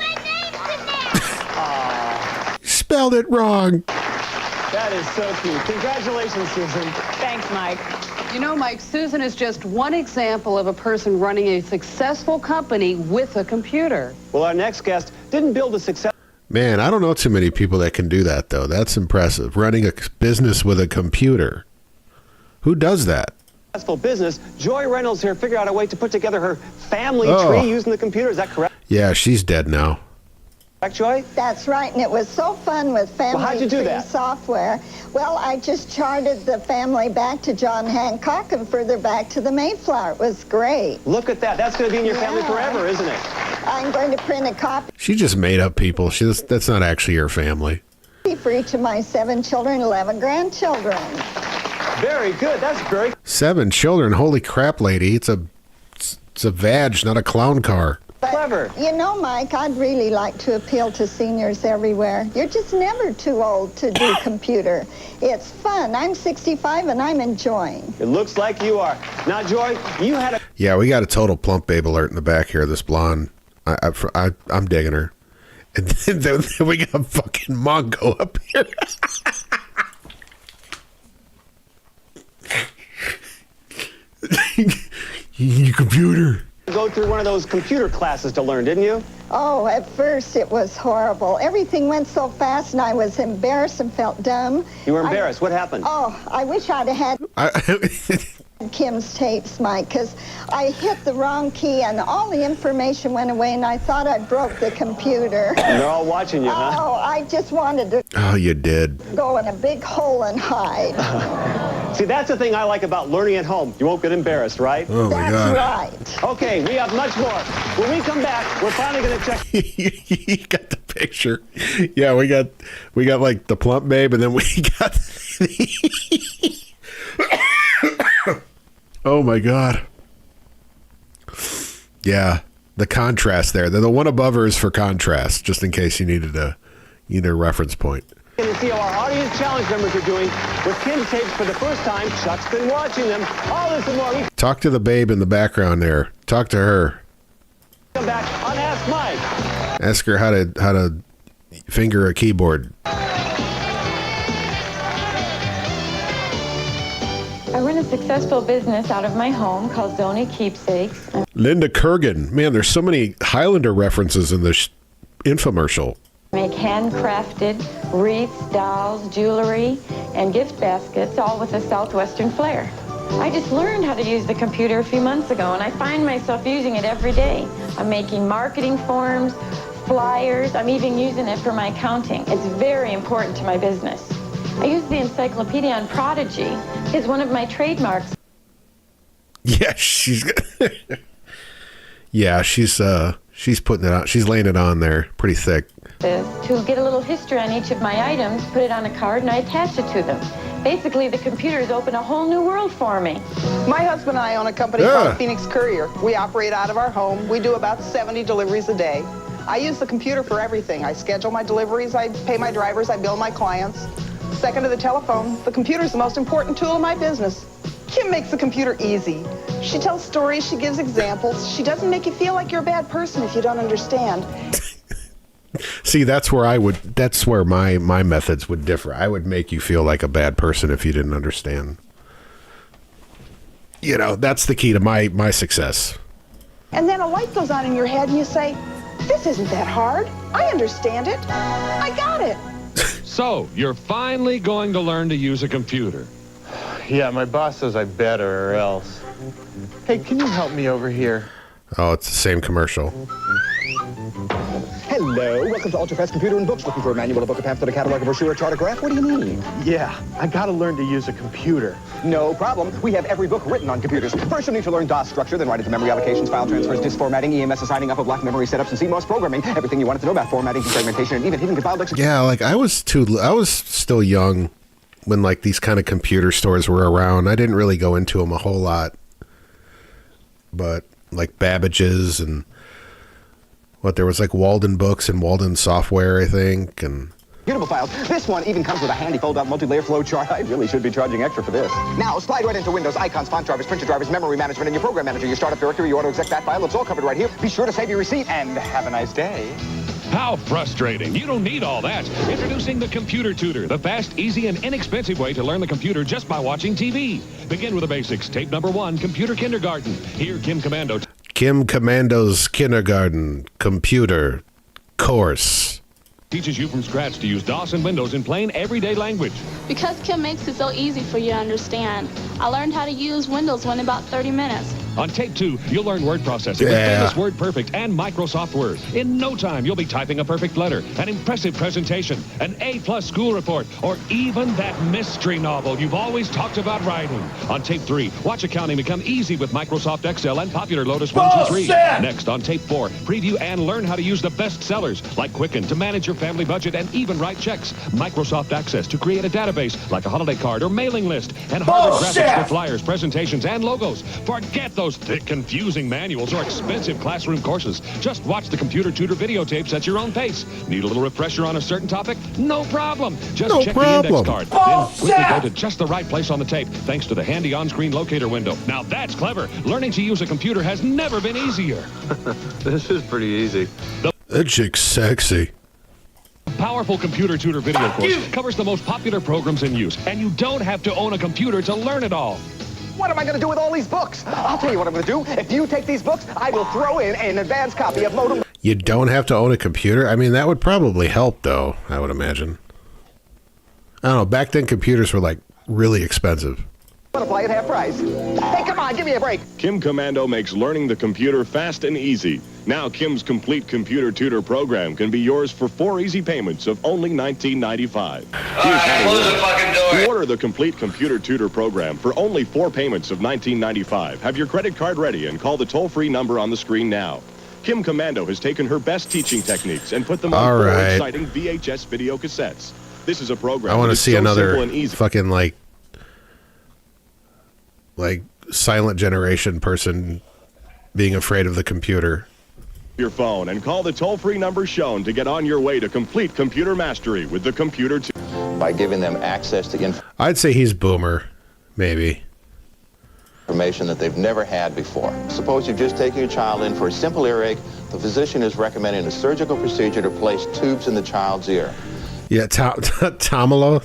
that. Spelled it wrong. That is so cute. Congratulations, Susan. Thanks, Mike. You know, Mike, Susan is just one example of a person running a successful company with a computer. Well, our next guest didn't build a success... Man, I don't know too many people that can do that, though. That's impressive. Running a business with a computer. Who does that? Successful business. Joy Reynolds here figured out a way to put together her family tree using the computer. Is that correct? Yeah, she's dead now. Correct, Joy? That's right, and it was so fun with family tree software. Well, I just charted the family back to John Hancock and further back to the Mayflower. It was great. Look at that. That's going to be in your family forever, isn't it? I'm going to print a copy She just made up people. That's not actually her family. for each of my 7 children, 11 grandchildren. Very good. That's very... 7 children. Holy crap, lady. It's a vag, not a clown car. But, clever. You know, Mike, I'd really like to appeal to seniors everywhere. You're just never too old to do computer. It's fun. I'm 65 and I'm enjoying. It looks like you are. Now, Joy, you had a... Yeah, we got a total plump babe alert in the back here, this blonde. I'm digging her. And then we got fucking Mongo up here. Your computer. Go through one of those computer classes to learn, didn't you? Oh, at first it was horrible. Everything went so fast and I was embarrassed and felt dumb. You were embarrassed. What happened? Oh, I wish I'd have had Kim's tapes, Mike, because I hit the wrong key and all the information went away and I thought I broke the computer. And they're all watching you, huh? Oh, I just wanted to Oh, you did. go in a big hole and hide. See, that's the thing I like about learning at home. You won't get embarrassed, right? Oh, my God. That's right. Okay, we have much more. When we come back, we're finally going to check... You got the picture. Yeah, we got like the plump babe, and then we got oh my God. Yeah, the contrast there. The one above her is for contrast, just in case you needed a reference point. And to see how our audience challenge members are doing with Kim's tapes for the first time. Chuck's been watching them. All this and more. We Talk to the babe in the background there. Talk to her. come back on Ask Mike. Ask her how to finger a keyboard. I run a successful business out of my home called Zoni Keepsakes. Linda Kurgan. Man, there's so many Highlander references in this infomercial. Make handcrafted wreaths, dolls, jewelry, and gift baskets, all with a Southwestern flair. I just learned how to use the computer a few months ago, and I find myself using it every day. I'm making marketing forms, flyers. I'm even using it for my accounting. It's very important to my business. I use the encyclopedia on Prodigy. It's one of my trademarks. Yeah, she's putting it on. She's laying it on there pretty thick. To get a little history on each of my items, put it on a card, and I attach it to them. Basically, the computers open a whole new world for me. My husband and I own a company called Phoenix Courier. We operate out of our home. We do about 70 deliveries a day. I use the computer for everything. I schedule my deliveries, I pay my drivers, I bill my clients. Second to the telephone, the computer is the most important tool in my business. Kim makes the computer easy. She tells stories, she gives examples. She doesn't make you feel like you're a bad person if you don't understand. See, that's where my methods would differ. I would make you feel like a bad person if you didn't understand. You know, that's the key to my success. And then a light goes on in your head and you say, this isn't that hard. I understand it. I got it. So, you're finally going to learn to use a computer. Yeah, my boss says I better or else. Hey, can you help me over here? Oh, it's the same commercial. Hello, welcome to Ultra Fast Computer and Books. Looking for a manual, a book, a pamphlet, a catalog, a brochure, a chart, a graph? What do you need? Yeah, I gotta learn to use a computer. No problem. We have every book written on computers. First, you'll need to learn DOS structure, then write into memory allocations, file transfers, disk formatting, EMS assigning, upper block memory setups, and CMOS programming. Everything you wanted to know about formatting, segmentation, and even hidden compiled execution. Yeah, like I was still young when like these kind of computer stores were around. I didn't really go into them a whole lot, but like Babbage's and there was like Walden Books and Walden Software, I think, and Beautiful files. This one even comes with a handy fold-out multi-layer flow chart. I really should be charging extra for this. Now, slide right into Windows, icons, font drivers, printer drivers, memory management, and your program manager, your startup directory, your auto-exec that file. It's all covered right here. Be sure to save your receipt, and have a nice day. How frustrating. You don't need all that. Introducing the Computer Tutor, the fast, easy, and inexpensive way to learn the computer just by watching TV. Begin with the basics. Tape number 1, Computer Kindergarten. Here, Kim Commando. Kim Commando's Kindergarten Computer Course. Teaches you from scratch to use DOS and Windows in plain, everyday language. Because Kim makes it so easy for you to understand. I learned how to use Windows in about 30 minutes. On Tape 2, you'll learn word processing with famous WordPerfect and Microsoft Word. In no time, you'll be typing a perfect letter, an impressive presentation, an A+ school report, or even that mystery novel you've always talked about writing. On Tape 3, watch accounting become easy with Microsoft Excel and popular Lotus 123. Next, on Tape 4, preview and learn how to use the best sellers like Quicken to manage your family budget and even write checks. Microsoft Access to create a database like a holiday card or mailing list. And Harvard Graphics for flyers, presentations, and logos. Forget those thick, confusing manuals or expensive classroom courses. Just watch the Computer Tutor videotapes at your own pace. Need a little refresher on a certain topic? No problem. Just check the index card. Then quickly go to just the right place on the tape, thanks to the handy on-screen locator window. Now that's clever. Learning to use a computer has never been easier. This is pretty easy. That chick's sexy. Powerful Computer Tutor video course covers the most popular programs in use, and you don't have to own a computer to learn it all. What am I going to do with all these books? I'll tell you what I'm going to do. If you take these books, I will throw in an advanced copy of Modem. You don't have to own a computer? I mean, that would probably help, though, I would imagine. I don't know. Back then, computers were, like, really expensive. Multiply at half price. Hey, come on, give me a break. Kim Commando makes learning the computer fast and easy. Now, Kim's complete Computer Tutor program can be yours for 4 easy payments of only $19.95. Close the fucking door. Order the complete Computer Tutor program for only 4 payments of $19.95. Have your credit card ready and call the toll-free number on the screen now. Kim Commando has taken her best teaching techniques and put them on 4 exciting VHS video cassettes. This is a program I want to see so another fucking, like silent generation person being afraid of the computer. Your phone and call the toll-free number shown to get on your way to complete computer mastery with the Computer Tutor. By giving them access to I'd say he's boomer, maybe. Information that they've never had before. Suppose you've just taken your child in for a simple earache. The physician is recommending a surgical procedure to place tubes in the child's ear. Yeah, Tamala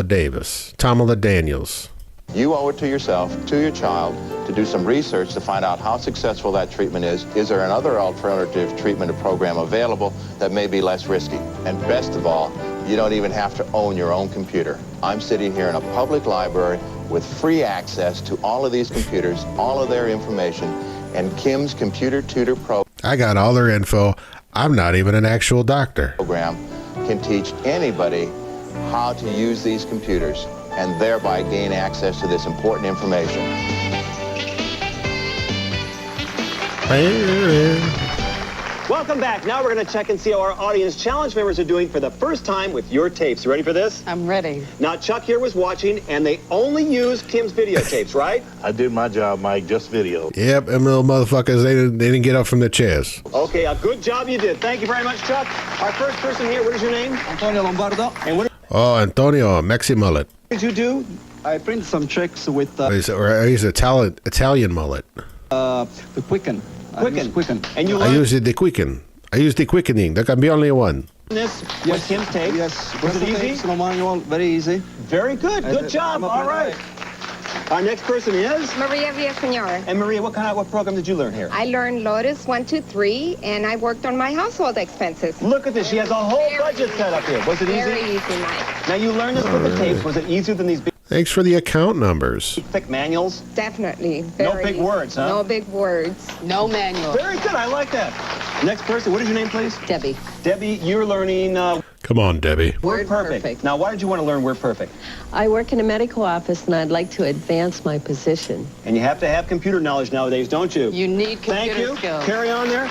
Davis, Tamala Daniels. You owe it to yourself, to your child, to do some research to find out how successful that treatment is. Is there another alternative treatment or program available that may be less risky? And best of all, you don't even have to own your own computer. I'm sitting here in a public library with free access to all of these computers, all of their information, and Kim's Computer Tutor I got all their info. I'm not even an actual doctor. Program can teach anybody how to use these computers and thereby gain access to this important information. Welcome back. Now we're going to check and see how our audience challenge members are doing for the first time with your tapes. You ready for this? I'm ready. Now, Chuck here was watching, and they only used Kim's videotapes, right? I did my job, Mike, just video. Yep, them little motherfuckers, they didn't get up from the chairs. Okay, a good job you did. Thank you very much, Chuck. Our first person here, what is your name? Antonio Lombardo. And what Oh, Antonio, Mexi mullet. did you do? I printed some checks with He's Italian mullet. the Quicken. Quicken. And you I use the Quicken. I use the quickening. There can be only one. this with Kim's tape? Yes. Was it easy? Tapes, no manual, very easy. Very good. Good job. All right. Our next person is Maria Villaseñor. And Maria, what program did you learn here? I learned Lotus 1, 2, 3, and I worked on my household expenses. Look at this. She has a whole budget set up here. Was it easy? Very easy, Mike. Now, you learned this with the tapes. Was it easier than these big, Thanks for the account numbers. thick manuals? Definitely. No Very big easy. words, huh? No big words. No manual. Very good. I like that. Next person. What is your name, please? Debbie. Debbie, you're learning Come on, Debbie. Word Perfect. Now, why did you want to learn Word Perfect? I work in a medical office, and I'd like to advance my position. And you have to have computer knowledge nowadays, don't you? You need computer Thank you. skills. Carry on there.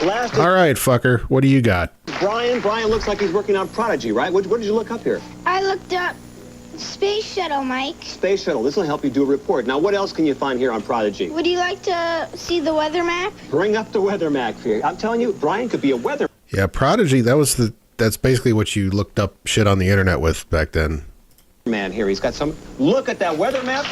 Last All right, fucker. What do you got? Brian. Brian looks like he's working on Prodigy, right? What did you look up here? I looked up Space Shuttle, Mike. Space Shuttle. This will help you do a report. Now, what else can you find here on Prodigy? Would you like to see the weather map? Bring up the weather map here. I'm telling you, Brian could be a weather. Yeah, Prodigy, that's basically what you looked up shit on the internet with back then. Man, here he's got some. Look at that weather map.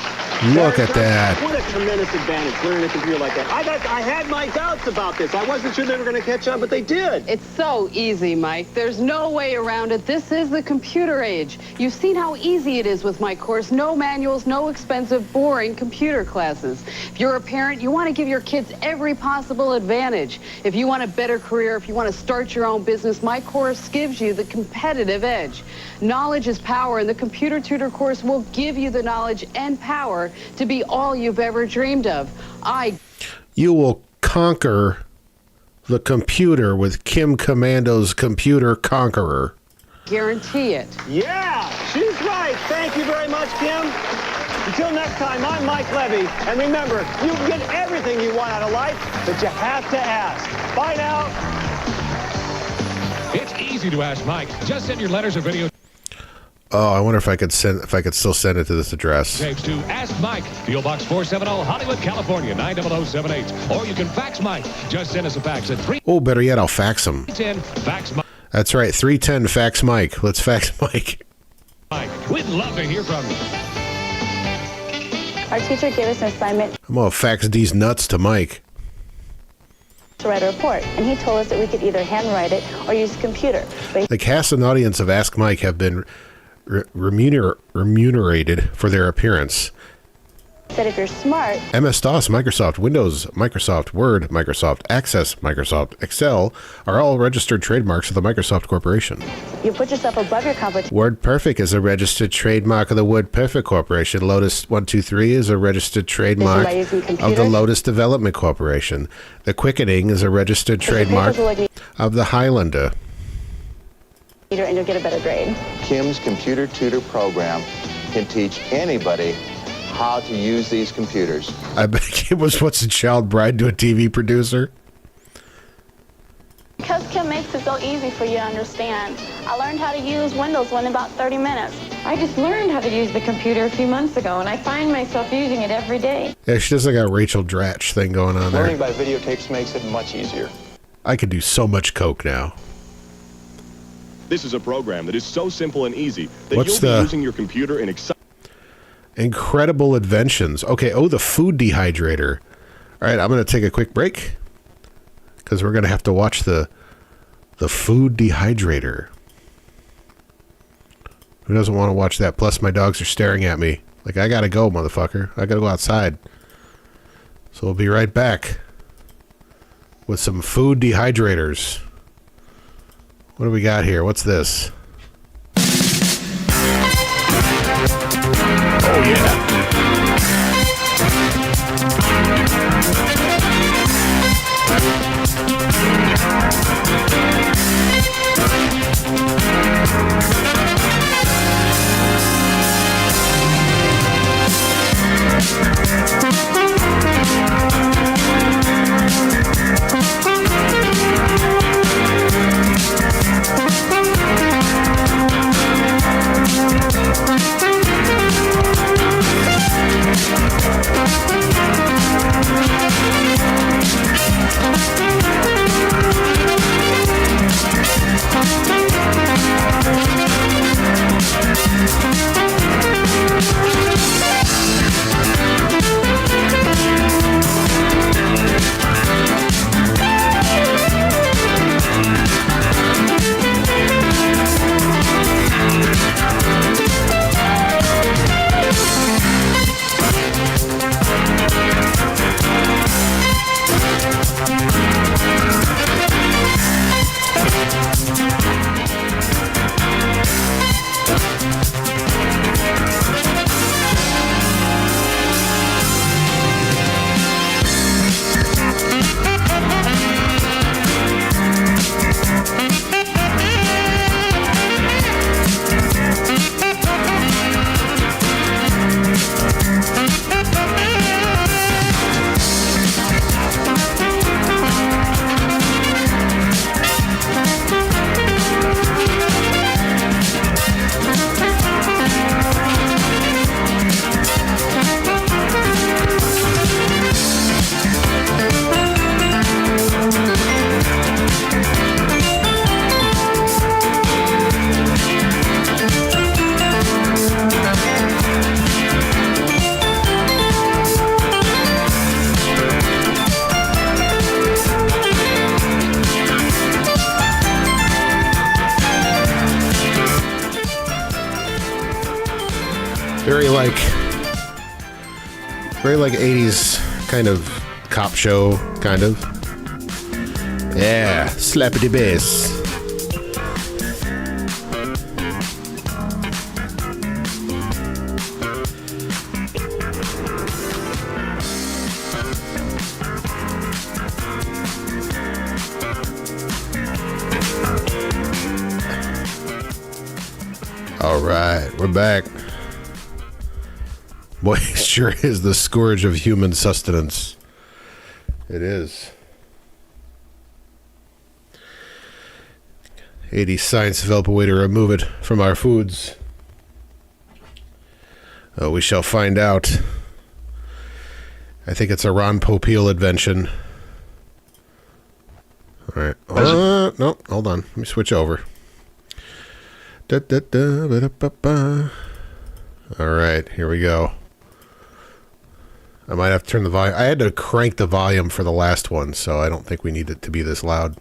Look at that. What a tremendous advantage learning a computer like that. I had my doubts about this. I wasn't sure they were going to catch on, but they did. It's so easy, Mike. There's no way around it. This is the computer age. You've seen how easy it is with my course. No manuals, no expensive, boring computer classes. If you're a parent, you want to give your kids every possible advantage. If you want a better career, if you want to start your own business, my course gives you the competitive edge. Knowledge is power, and the Computer Tutor course will give you the knowledge and power to be all you've ever dreamed of. You will conquer the computer with Kim Commando's Computer Conqueror. Guarantee it. Yeah, she's right. Thank you very much, Kim. Until next time, I'm Mike Levy. And remember, you can get everything you want out of life, but you have to ask. Bye now. It's easy to ask Mike. Just send your letters or video Oh, I wonder if I could still send it to this address. tapes to Ask Mike, P.O. Box 470, Hollywood, California, 90078. Or you can fax Mike. Just send us a fax at 310 Oh, better yet, I'll fax him. fax Mike. That's right, 310 fax Mike. Let's fax Mike. We'd love to hear from you. Our teacher gave us an assignment I'm gonna fax these nuts to Mike. to write a report, and he told us that we could either handwrite it or use a computer. But The cast and audience of Ask Mike have been remunerated for their appearance. he said if you're smart, MS-DOS, Microsoft Windows, Microsoft Word, Microsoft Access, Microsoft Excel are all registered trademarks of the Microsoft Corporation. you put yourself above your competition. Word Perfect is a registered trademark of the Word Perfect Corporation. Lotus 123 is a registered trademark by using of the computers. Lotus Development Corporation. The Quickening is a registered trademark of the Highlander. And you'll get a better grade. Kim's Computer Tutor program can teach anybody how to use these computers. I bet it was What's a Child Bride to a TV producer? Because Kim makes it so easy for you to understand. I learned how to use Windows in about 30 minutes. I just learned how to use the computer a few months ago, and I find myself using it every day. Yeah, she doesn't got a Rachel Dratch thing going on Learning there. by videotapes makes it much easier. I could do so much coke now. This is a program that is so simple and easy that What's you'll be the- using your computer in Incredible inventions. Okay, the food dehydrator. All right, I'm going to take a quick break because we're going to have to watch the food dehydrator. Who doesn't want to watch that? Plus, my dogs are staring at me. Like, I got to go, motherfucker. I got to go outside. So we'll be right back with some food dehydrators. What do we got here? What's this? Oh, yeah. Very like 80s kind of cop show, kind of. Yeah, slappity bass. All right, we're back. Boy, it sure is the scourge of human sustenance. It is. 80 science develop a way to remove it from our foods. We shall find out. I think it's a Ron Popeil invention. All right. No, hold on. Let me switch over. All right, here we go. I might have to turn the volume. I had to crank the volume for the last one, so I don't think we need it to be this loud.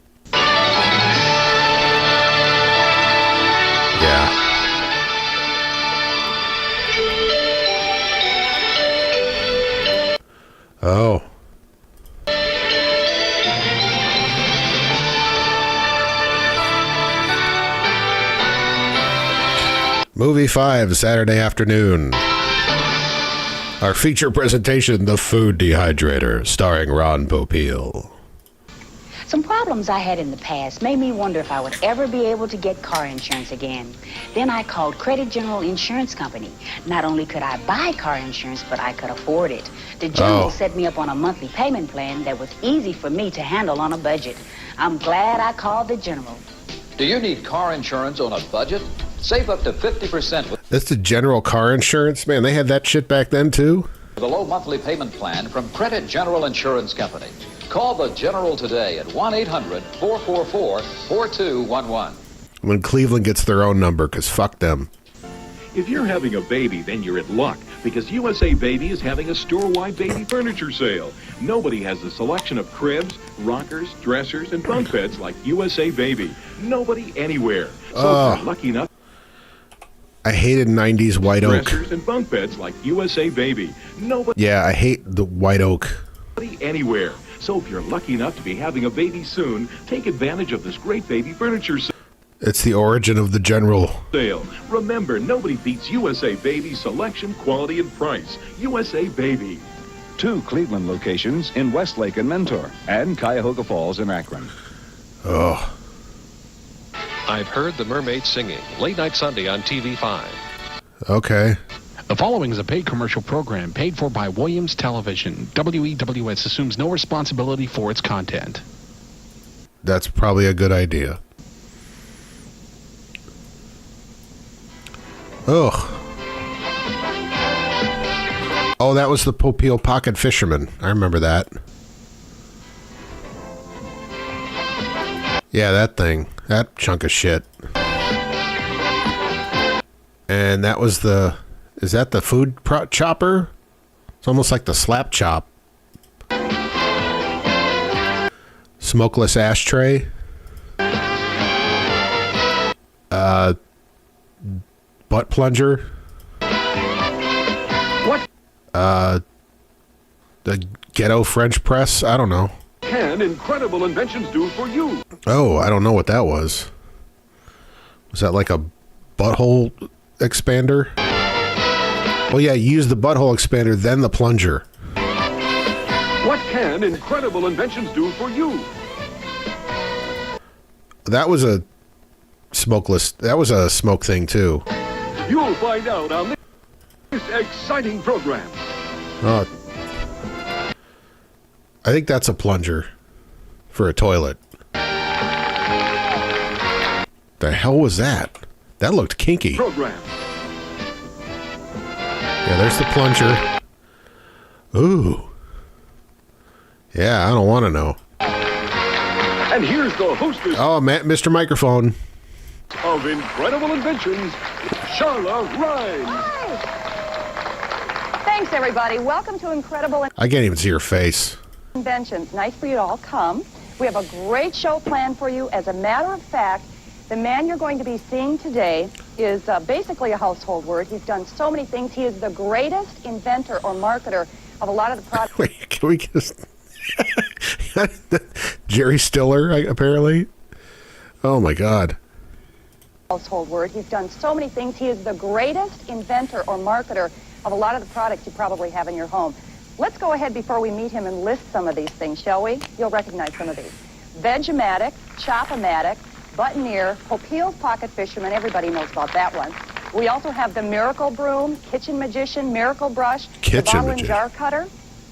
Yeah. Oh. Movie 5, Saturday afternoon. Our feature presentation, The Food Dehydrator, starring Ron Popeil. Some problems I had in the past made me wonder if I would ever be able to get car insurance again. Then I called Credit General Insurance Company. Not only could I buy car insurance, but I could afford it. The General set me up on a monthly payment plan that was easy for me to handle on a budget. I'm glad I called the General. Do you need car insurance on a budget? Save up to 50%. That's the General car insurance? Man, they had that shit back then, too? The low monthly payment plan from Credit General Insurance Company. Call the General today at 1-800-444-4211. When Cleveland gets their own number, because fuck them. If you're having a baby, then you're in luck, because USA Baby is having a store-wide baby furniture sale. Nobody has the selection of cribs, rockers, dressers, and bunk beds like USA Baby. Nobody anywhere. So if you're lucky enough... I hated 90s white oak. Dressers and bunk beds like USA Baby. Nobody... Yeah, I hate the white oak. Anywhere. So if you're lucky enough to be having a baby soon, take advantage of this great baby furniture sale. It's the origin of the general. Sale. Remember, nobody beats USA Baby selection, quality, and price. USA Baby. 2 Cleveland locations in Westlake and Mentor, and Cuyahoga Falls in Akron. Oh. I've heard the mermaid singing. Late night Sunday on TV5. Okay. The following is a paid commercial program paid for by Williams Television. WEWS assumes no responsibility for its content. That's probably a good idea. Ugh. Oh, that was the Popeil Pocket Fisherman. I remember that. Yeah, that thing. That chunk of shit. And that was the... Is that the food chopper? It's almost like the slap chop. Smokeless ashtray. Butt plunger. What the ghetto French press? I don't know. can incredible inventions do for you? Oh, I don't know what that was. Was that like a butthole expander? Well, yeah, you use the butthole expander, then the plunger. What can incredible inventions do for you? That was a smokeless... That was a smoke thing, too. You'll find out on this exciting program. I think that's a plunger for a toilet. The hell was that? That looked kinky. Program. Yeah, there's the plunger. Ooh. Yeah, I don't want to know. And here's the hostess Mr. Microphone. of Incredible Inventions, Charla Rhymes. Thanks, everybody. Welcome to Incredible I can't even see her face. Inventions. Nice for you to all come. We have a great show planned for you. As a matter of fact, the man you're going to be seeing today is basically a household word. He's done so many things. He is the greatest inventor or marketer of a lot of the products. Wait, can we just... Jerry Stiller, apparently. Oh, my God. Household word. He's done so many things. He is the greatest inventor or marketer of a lot of the products you probably have in your home. Let's go ahead before we meet him and list some of these things, shall we? You'll recognize some of these. Veg-O-Matic, Chop-O-Matic, Buttoneer, Popeil's Pocket Fisherman. Everybody knows about that one. We also have the Miracle Broom, Kitchen Magician, Miracle Brush, the Bottle and Jar Cutter.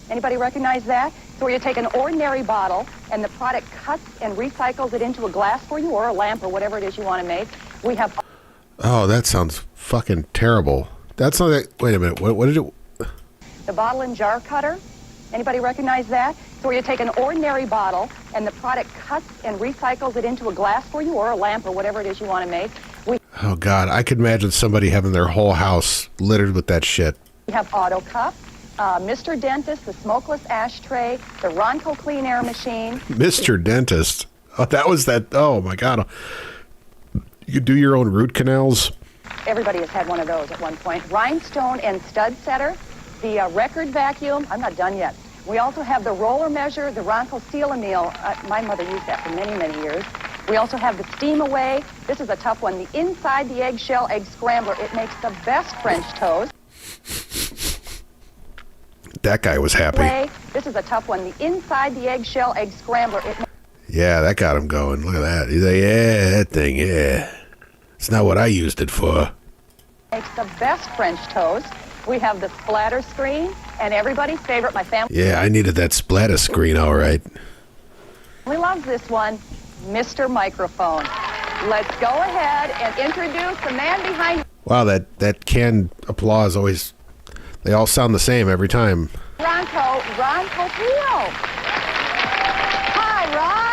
Anybody recognize that? So where you take an ordinary bottle and the product cuts and recycles it into a glass for you or a lamp or whatever it is you want to make. We have... Oh, that sounds fucking terrible. That's not that... Wait a minute. What did it... The Bottle and Jar Cutter. Anybody recognize that? So where you take an ordinary bottle and the product cuts and recycles it into a glass for you or a lamp or whatever it is you want to make. Oh, God. I could imagine somebody having their whole house littered with that shit. We have Auto Cup, Mr. Dentist, the Smokeless Ashtray, the Ronco Clean Air Machine. Mr. Dentist. Oh, that was that... Oh, my God. You could do your own root canals. Everybody has had one of those at one point. Rhinestone and Stud Setter, the Record Vacuum. I'm not done yet. We also have the Roller Measure, the Ronco Seal-A-Meal. My mother used that for many, many years. We also have the Steam Away. This is a tough one. The Inside the Eggshell Egg Scrambler. It makes the best French toast. That guy was happy. This is a tough one. The Inside the Eggshell Egg Scrambler. Yeah, that got him going. Look at that. He's like, yeah, that thing, yeah. It's not what I used it for. Makes the best French toast. We have the Splatter Screen, and everybody's favorite, my family. Yeah, I needed that splatter screen, all right. We love this one, Mr. Microphone. Let's go ahead and introduce the man behind... Wow, that canned applause always... They all sound the same every time. Ron Popeil. Hi, Ron.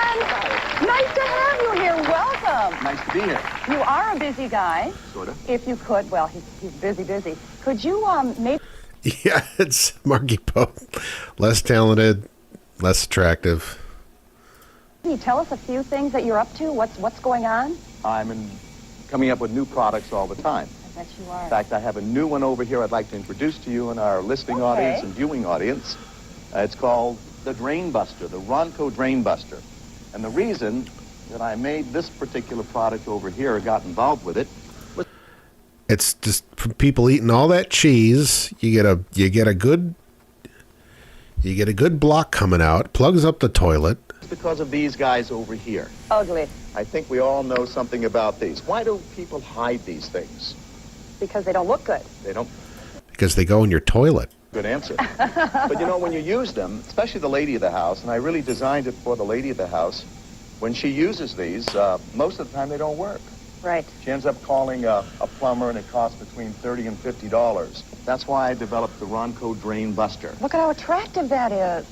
Nice to have you here. Welcome. Nice to be here. You are a busy guy. Sort of. If you could, well, he's busy. Could you maybe... Yeah, it's Marky Pope. Less talented, less attractive. Can you tell us a few things that you're up to? What's going on? I'm coming up with new products all the time. I bet you are. In fact, I have a new one over here I'd like to introduce to you and our listening audience and viewing audience. It's called the Drain Buster, the Ronco Drain Buster. And the reason that I made this particular product over here or got involved with it. It's just from people eating all that cheese. You get a good block coming out. Plugs up the toilet. It's because of these guys over here. Ugly. I think we all know something about these. Why do people hide these things? Because they don't look good. They don't. Because they go in your toilet. Good answer. But you know, when you use them, especially the lady of the house, and I really designed it for the lady of the house, when she uses these, most of the time they don't work. Right. She ends up calling a plumber, and it costs between $30 and $50. That's why I developed the Ronco Drain Buster. Look at how attractive that is.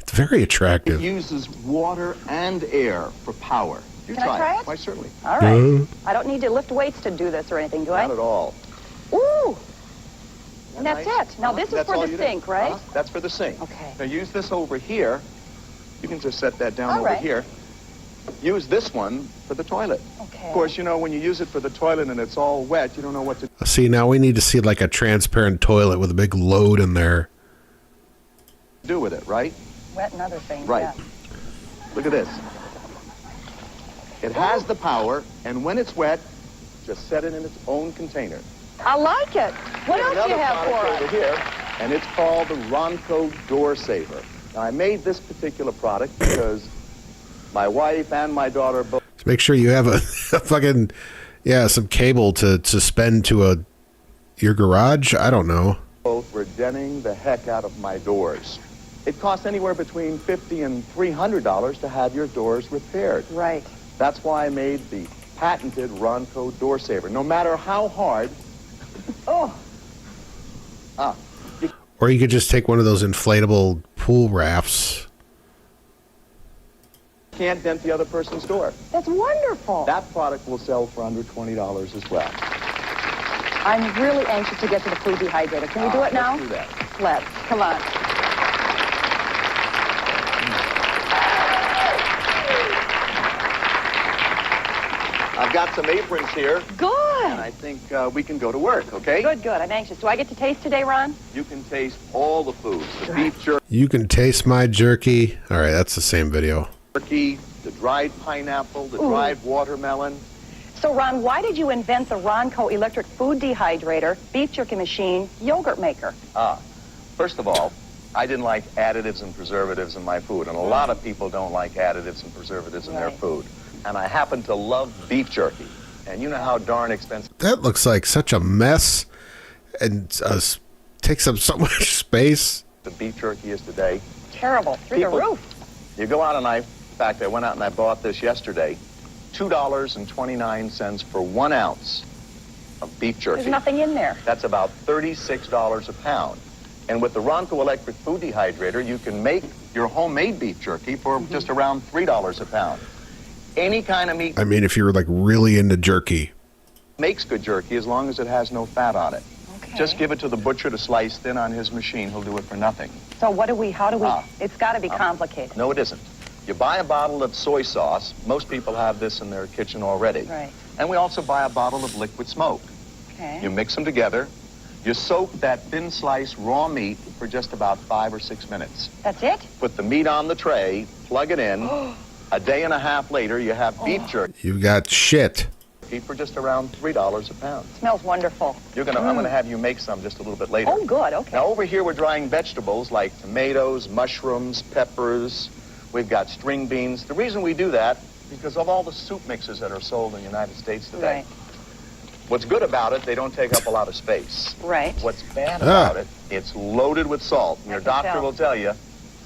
It's very attractive. It uses water and air for power. You Can I try it? Why, certainly. All right. I don't need to lift weights to do this or anything, do I? Not at all. Ooh. And that's it. Now, this is That's for all the you do. sink, right? That's for the sink. Okay. Now, use this over here. You can just set that down All over right. here. Use this one for the toilet. Okay. Of course, you know, when you use it for the toilet and it's all wet, you don't know what to See, now we need to see like a transparent toilet with a big load in there. do with it, right? Wet and other things, Right. yeah. Look at this. It has the power, and when it's wet, just set it in its own container. I like it. What else do you have for over us? here, and it's called the Ronco Door Saver. Now, I made this particular product because my wife and my daughter both So make sure you have a fucking, some cable to suspend to your garage. I don't know. were denting the heck out of my doors. It costs anywhere between $50 and $300 to have your doors repaired. Right. That's why I made the patented Ronco Door Saver. No matter how hard. Or you could just take one of those inflatable pool rafts. Can't dent the other person's door. That's wonderful. That product will sell for under $20 as well. I'm really anxious to get to the food dehydrator. Can we do it now? Let's do that. Let's. Come on. I've got some aprons here. Good. And I think we can go to work, okay? Good, good. I'm anxious. Do I get to taste today, Ron? You can taste all the foods. The beef You can taste my jerky. All right, that's the same video. jerky, the dried pineapple, the Ooh. dried watermelon. So, Ron, why did you invent the Ronco electric food dehydrator, beef jerky machine, yogurt maker? First of all, I didn't like additives and preservatives in my food, and a lot of people don't like additives and preservatives in their food. And I happen to love beef jerky, and you know how darn expensive. That looks like such a mess and takes up so much space. The beef jerky is today. Terrible. Through the roof. You go out and in fact, I went out and I bought this yesterday, $2.29 for 1 ounce of beef jerky. There's nothing in there. That's about $36 a pound. And with the Ronco electric food dehydrator, you can make your homemade beef jerky for just around $3 a pound. Any kind of meat I mean, if you're like really into jerky. makes good jerky as long as it has no fat on it. Okay. Just give it to the butcher to slice thin on his machine. He'll do it for nothing. So how do we, it's got to be complicated. No, it isn't. You buy a bottle of soy sauce. Most people have this in their kitchen already. Right. And we also buy a bottle of liquid smoke. Okay. You mix them together. You soak that thin sliced raw meat for just about 5 or 6 minutes. That's it? Put the meat on the tray, plug it in. A day and a half later, you have beef jerky You've got shit. for just around $3 a pound. Smells wonderful. I'm gonna have you make some just a little bit later. Oh, good. Okay. Now over here we're drying vegetables like tomatoes, mushrooms, peppers. We've got string beans. The reason we do that because of all the soup mixes that are sold in the United States today. Right. What's good about it, they don't take up a lot of space. Right. What's bad about it, it's loaded with salt. And your can doctor tell. will tell you,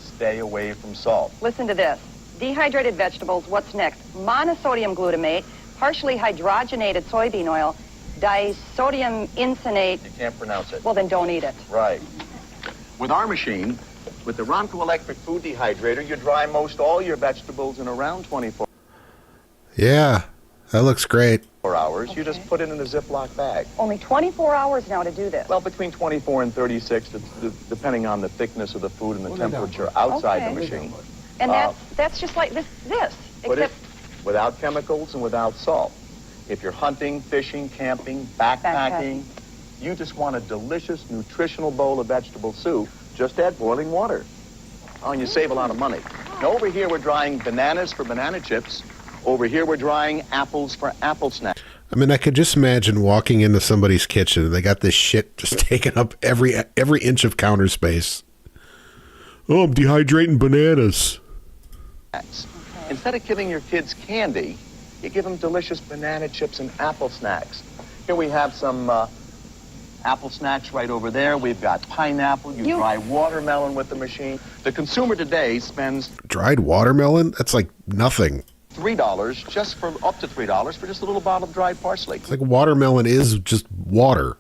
stay away from salt. Listen to this. Dehydrated vegetables, what's next? Monosodium glutamate, partially hydrogenated soybean oil, disodium incinate. You can't pronounce it. Well, then don't eat it. Right. With our machine, with the Ronco electric food dehydrator, you dry most all your vegetables in around 24 Yeah, that looks great. hours. You just put it in a Ziploc bag. Only 24 hours now to do this. Well, between 24 and 36, depending on the thickness of the food and the temperature outside the machine. And that's just like this, Put it except without chemicals and without salt. If you're hunting, fishing, camping, backpacking, you just want a delicious, nutritional bowl of vegetable soup, just add boiling water. Oh, and you save a lot of money. Now over here we're drying bananas for banana chips. Over here we're drying apples for apple snacks. I mean, I could just imagine walking into somebody's kitchen and they got this shit just taking up every inch of counter space. Oh, I'm dehydrating bananas. Instead of giving your kids candy, you give them delicious banana chips and apple snacks. Here we have some apple snacks right over there. We've got pineapple. You dry watermelon with the machine. The consumer today spends Dried watermelon? That's like nothing. $3 just for up to $3 for just a little bottle of dried parsley. It's like watermelon is just water.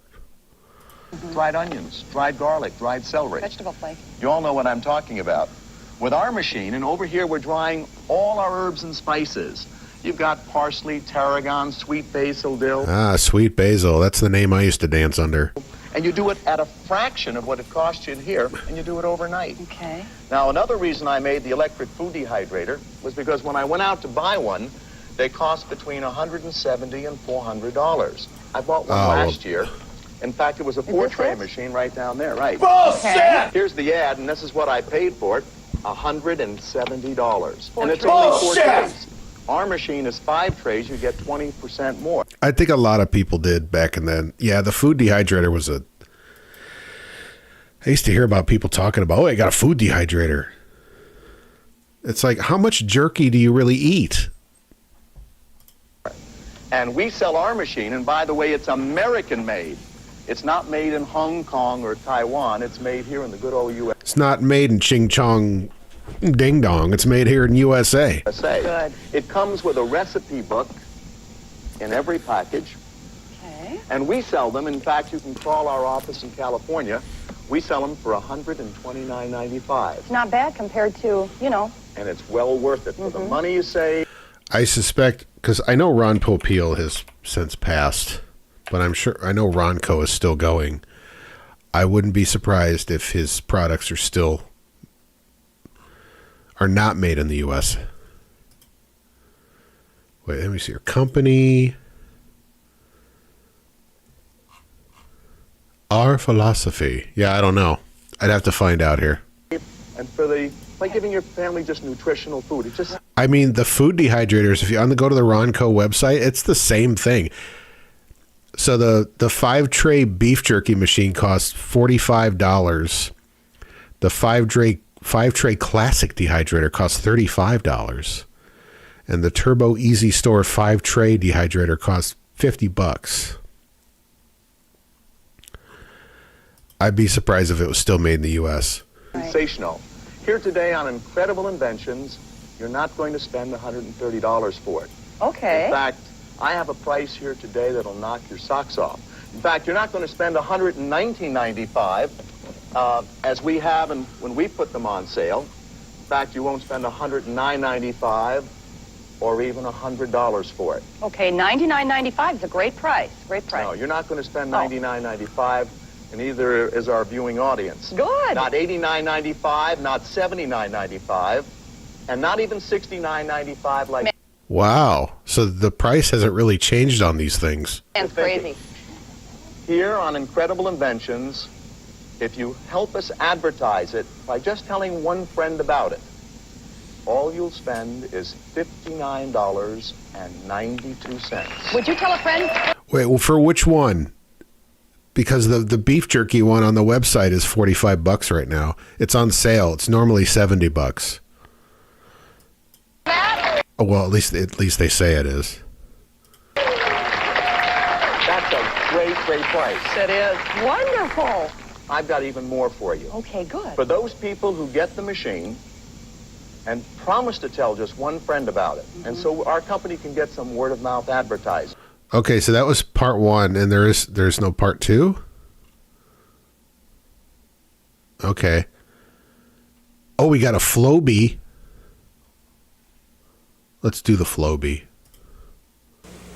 Dried onions, dried garlic, dried celery. Vegetable flake. You all know what I'm talking about. With our machine, and over here we're drying all our herbs and spices. You've got parsley, tarragon, sweet basil, dill. Ah, sweet basil. That's the name I used to dance under. And you do it at a fraction of what it costs you here, and you do it overnight. Okay. Now, another reason I made the electric food dehydrator was because when I went out to buy one, they cost between $170 and $400. I bought one last year. In fact, it was a 4-tray machine right down there, right? Bullshit! Okay. Here's the ad, and this is what I paid for it, $170. And it's only 4 Bullshit! trays. Our machine is 5 trays, you get 20% more. I think a lot of people did back in then. Yeah, the food dehydrator was I used to hear about people talking about, oh, I got a food dehydrator. It's like, how much jerky do you really eat? And we sell our machine, and by the way, it's American-made. It's not made in Hong Kong or Taiwan. It's made here in the good old U.S. It's not made in Ching Chong Ding Dong. It's made here in USA. Good. It comes with a recipe book in every package. Okay. And we sell them. In fact, you can call our office in California. We sell them for $129.95. Not bad compared to, you know. And it's well worth it. For the money you save. I suspect, because I know Ron Popeil has since passed, but I know Ronco is still going. I wouldn't be surprised if his products are not made in the U.S. Wait, let me see your company. Our philosophy. Yeah, I don't know. I'd have to find out here. And by giving your family just nutritional food, it just... I mean, the food dehydrators, if you go to the Ronco website, it's the same thing. So the 5-tray beef jerky machine costs $45. The 5-tray classic dehydrator costs $35. And the Turbo Easy Store 5-tray dehydrator costs $50. I'd be surprised if it was still made in the U.S. Sensational. Here today on Incredible Inventions, you're not going to spend $130 for it. Okay. In fact, I have a price here today that'll knock your socks off. In fact, you're not going to spend $119.95 as we have when we put them on sale. In fact, you won't spend $109.95 or even $100 for it. Okay, $99.95 is a great price. Great price. No, you're not going to spend $99.95, and neither is our viewing audience. Good. Not $89.95, not $79.95, and not even $69.95 like... Wow. So the price hasn't really changed on these things. That's crazy. Here on Incredible Inventions, if you help us advertise it by just telling one friend about it, all you'll spend is $59.92. Would you tell a friend? Wait, well, for which one? Because the beef jerky one on the website is $45 right now. It's on sale. It's normally $70. Oh, well, at least they say it is. That's a great price. It is. Wonderful. I've got even more for you. Okay, good. For those people who get the machine and promise to tell just one friend about it, and so our company can get some word-of-mouth advertising. Okay, so that was part 1, and there's no part 2? Okay. Oh, we got a Flowbee. Let's do the Flowbee.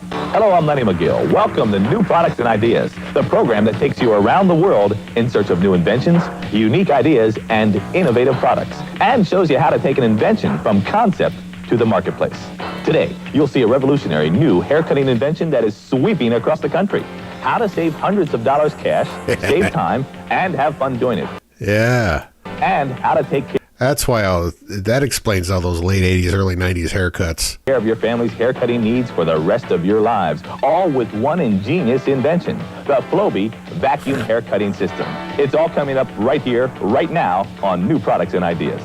Hello, I'm Lenny McGill. Welcome to New Products and Ideas, the program that takes you around the world in search of new inventions, unique ideas, and innovative products, and shows you how to take an invention from concept to the marketplace. Today, you'll see a revolutionary new haircutting invention that is sweeping across the country. How to save hundreds of dollars cash, save time, and have fun doing it. Yeah. And how to take care... That's why that explains all those late 80s, early 90s haircuts. Care of your family's haircutting needs for the rest of your lives, all with one ingenious invention, the Flowbee vacuum haircutting system. It's all coming up right here, right now on New Products and Ideas.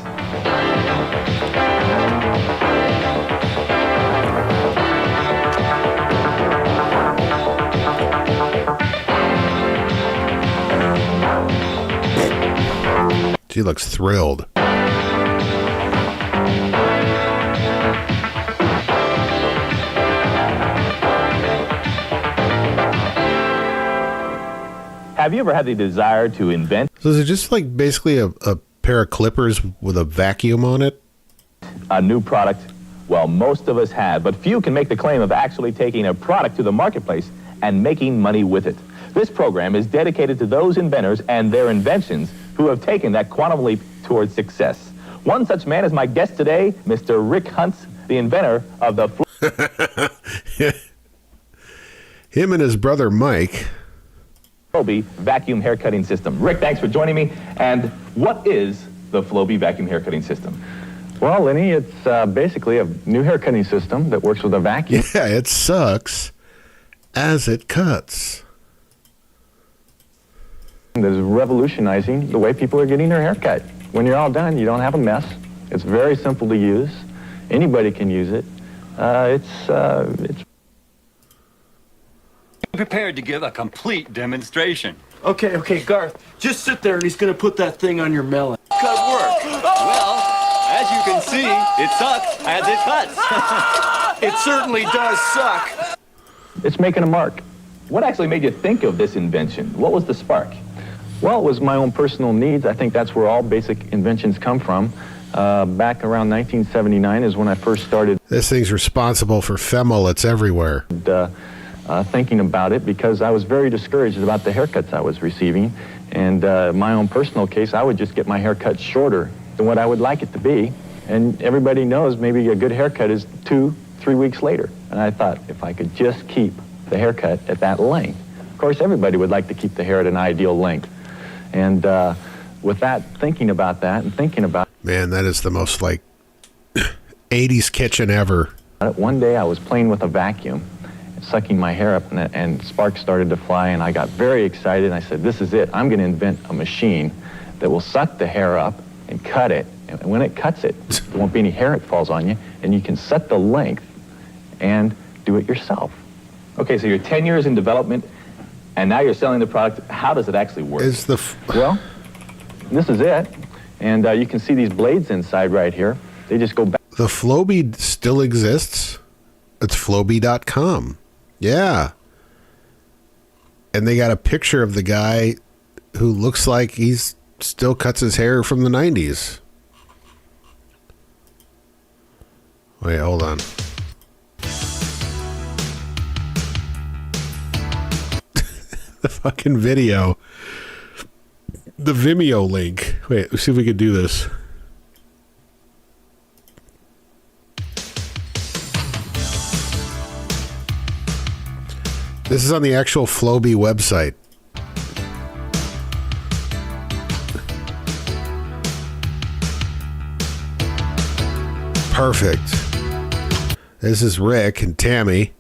She looks thrilled. Have you ever had the desire to invent? So is it just like basically a pair of clippers with a vacuum on it? A new product? Well, most of us have, but few can make the claim of actually taking a product to the marketplace and making money with it. This program is dedicated to those inventors and their inventions who have taken that quantum leap towards success. One such man is my guest today, Mr. Rick Huntz, the inventor of the... Him and his brother Mike... Flowbee vacuum haircutting system. Rick, thanks for joining me. And what is the Flowbee vacuum haircutting system? Well, Lenny, it's basically a new haircutting system that works with a vacuum. Yeah, it sucks as it cuts. That is revolutionizing the way people are getting their hair cut. When you're all done, you don't have a mess. It's very simple to use. Anybody can use it. It's prepared to give a complete demonstration. Okay, Garth, just sit there and he's gonna put that thing on your melon. Cut work. Well, as you can see, it sucks as it cuts. It certainly does suck. It's making a mark. What actually made you think of this invention? What was the spark? Well, it was my own personal needs. I think that's where all basic inventions come from. Back around 1979 is when I first started. This thing's responsible for femolates everywhere. Thinking about it because I was very discouraged about the haircuts I was receiving. And my own personal case, I would just get my haircut shorter than what I would like it to be. And everybody knows maybe a good haircut is 2-3 weeks later. And I thought if I could just keep the haircut at that length. Of course, everybody would like to keep the hair at an ideal length. And with that, thinking about that and thinking about... Man, that is the most like 80s kitchen ever. One day I was playing with a vacuum, sucking my hair up, and sparks started to fly, and I got very excited, and I said, this is it. I'm going to invent a machine that will suck the hair up and cut it, and when it cuts it, there won't be any hair that falls on you, and you can set the length and do it yourself. Okay, so you're 10 years in development, and now you're selling the product. How does it actually work? Well, this is it, and you can see these blades inside right here. They just go back. The Flowbee still exists. It's Flowbee.com. Yeah. And they got a picture of the guy who looks like he's still cuts his hair from the 90s. Wait, hold on. The fucking video. The Vimeo link. Wait, let's see if we can do this. This is on the actual Flowbee website. Perfect. This is Rick and Tammy.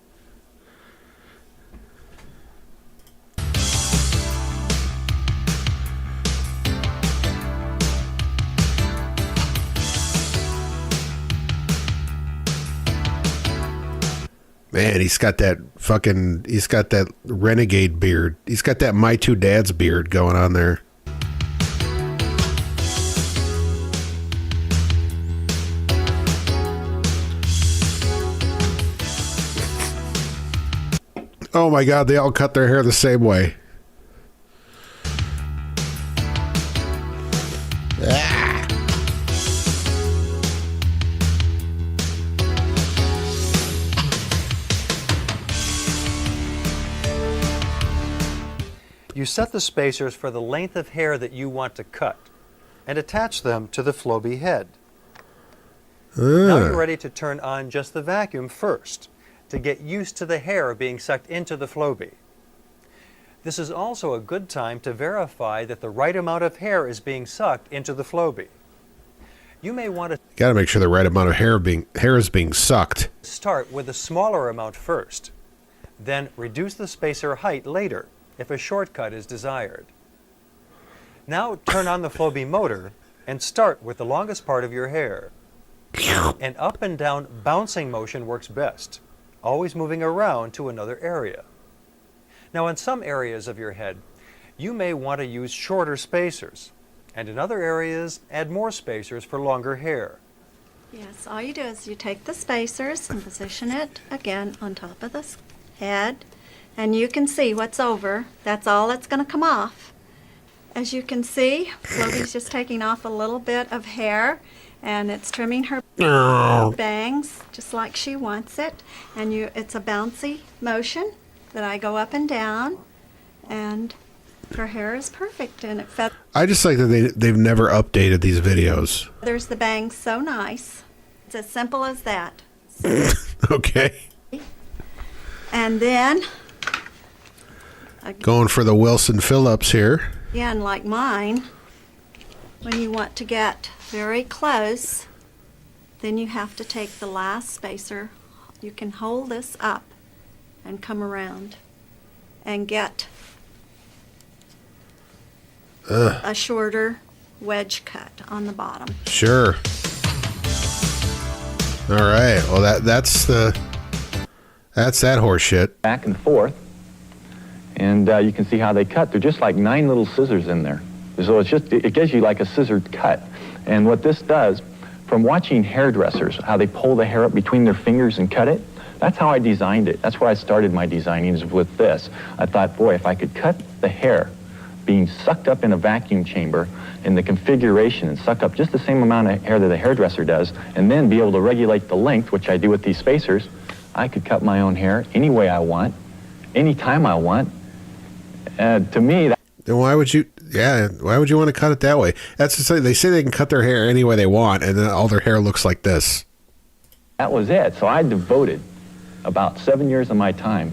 Man, he's got that renegade beard. He's got that My Two Dads beard going on there. Oh my God, they all cut their hair the same way. You set the spacers for the length of hair that you want to cut and attach them to the Flowbee head. Now you're ready to turn on just the vacuum first to get used to the hair being sucked into the Flowbee. This is also a good time to verify that the right amount of hair is being sucked into the Flowbee. You may want to Got to make sure the right amount of hair is being sucked. start with a smaller amount first, then reduce the spacer height later if a shortcut is desired. Now turn on the Flowbee motor and start with the longest part of your hair. An up and down bouncing motion works best, always moving around to another area. Now in some areas of your head, you may want to use shorter spacers, and in other areas, add more spacers for longer hair. Yes, all you do is you take the spacers and position it again on top of the head, and you can see what's over. That's all that's going to come off. As you can see, Flobee's just taking off a little bit of hair, and it's trimming her bangs just like she wants it. And it's a bouncy motion that I go up and down, and her hair is perfect, and it feathers. I just like that they've never updated these videos. The bangs so nice. It's as simple as that. Okay. And then Going for the Wilson Phillips here. again, like mine, when you want to get very close, then you have to take the last spacer. You can hold this up and come around and get a shorter wedge cut on the bottom. Sure. All right. Well, that's that horse shit. Back and forth, and you can see how they cut. They're just like 9 little scissors in there. So it gives you like a scissored cut. And what this does, from watching hairdressers, how they pull the hair up between their fingers and cut it, that's how I designed it. That's where I started my designing, is with this. I thought, boy, if I could cut the hair being sucked up in a vacuum chamber in the configuration and suck up just the same amount of hair that the hairdresser does, and then be able to regulate the length, which I do with these spacers, I could cut my own hair any way I want, any time I want. To me, then why would you want to cut it that way? That's to say, they say they can cut their hair any way they want, and then all their hair looks like this. that was it. So I devoted about 7 years of my time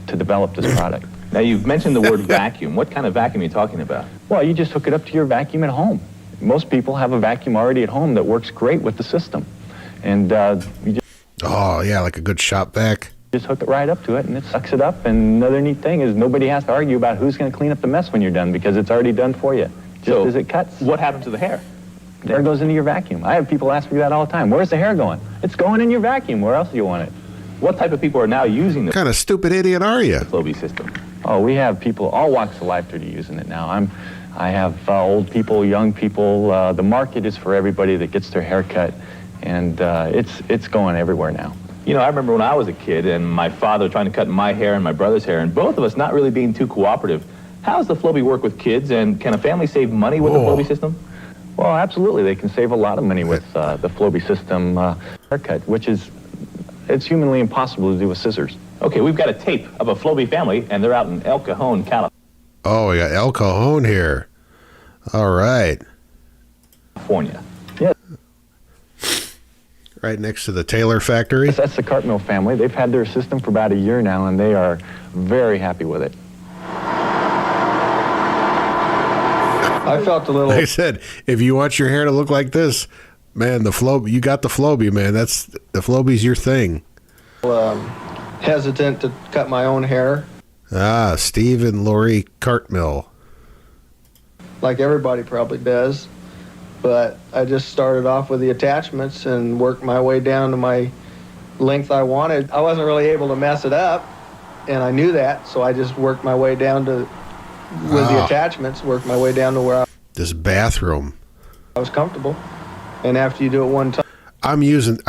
to develop this product. Now, you've mentioned the word vacuum. What kind of vacuum are you talking about? Well, you just hook it up to your vacuum at home. Most people have a vacuum already at home that works great with the system. And you just... Oh, yeah, like a good shop vac. Just hook it right up to it, and it sucks it up. And another neat thing is nobody has to argue about who's going to clean up the mess when you're done, because it's already done for you, just as it cuts. What happens to the hair? The hair goes into your vacuum. I have people ask me that all the time. Where's the hair going? It's going in your vacuum. Where else do you want it? What type of people are now using What kind of stupid idiot are you? Flowbee system? Oh, we have people, all walks of life, that are using it now. I have old people, young people. The market is for everybody that gets their hair cut, and it's going everywhere now. You know, I remember when I was a kid and my father trying to cut my hair and my brother's hair, and both of us not really being too cooperative. How does the Flowbee work with kids, and can a family save money with the Flowbee system? Well, absolutely. They can save a lot of money with the Flowbee system haircut, which it's humanly impossible to do with scissors. Okay, we've got a tape of a Flowbee family, and they're out in El Cajon, California. Oh, we got El Cajon here. All right. California. Yeah. Right next to the Taylor factory. That's the Cartmill family. They've had their system for about a year now, and they are very happy with it. I felt a little... Like I said, if you want your hair to look like this, man, you got the Flowbee, man. The Flowbee's your thing. Hesitant to cut my own hair. Ah, Steve and Lori Cartmill. Like everybody probably does. But I just started off with the attachments and worked my way down to my length I wanted. I wasn't really able to mess it up, and I knew that, so I just worked my way down to, with the attachments, worked my way down to where this bathroom. I was comfortable. And after you do it one time... I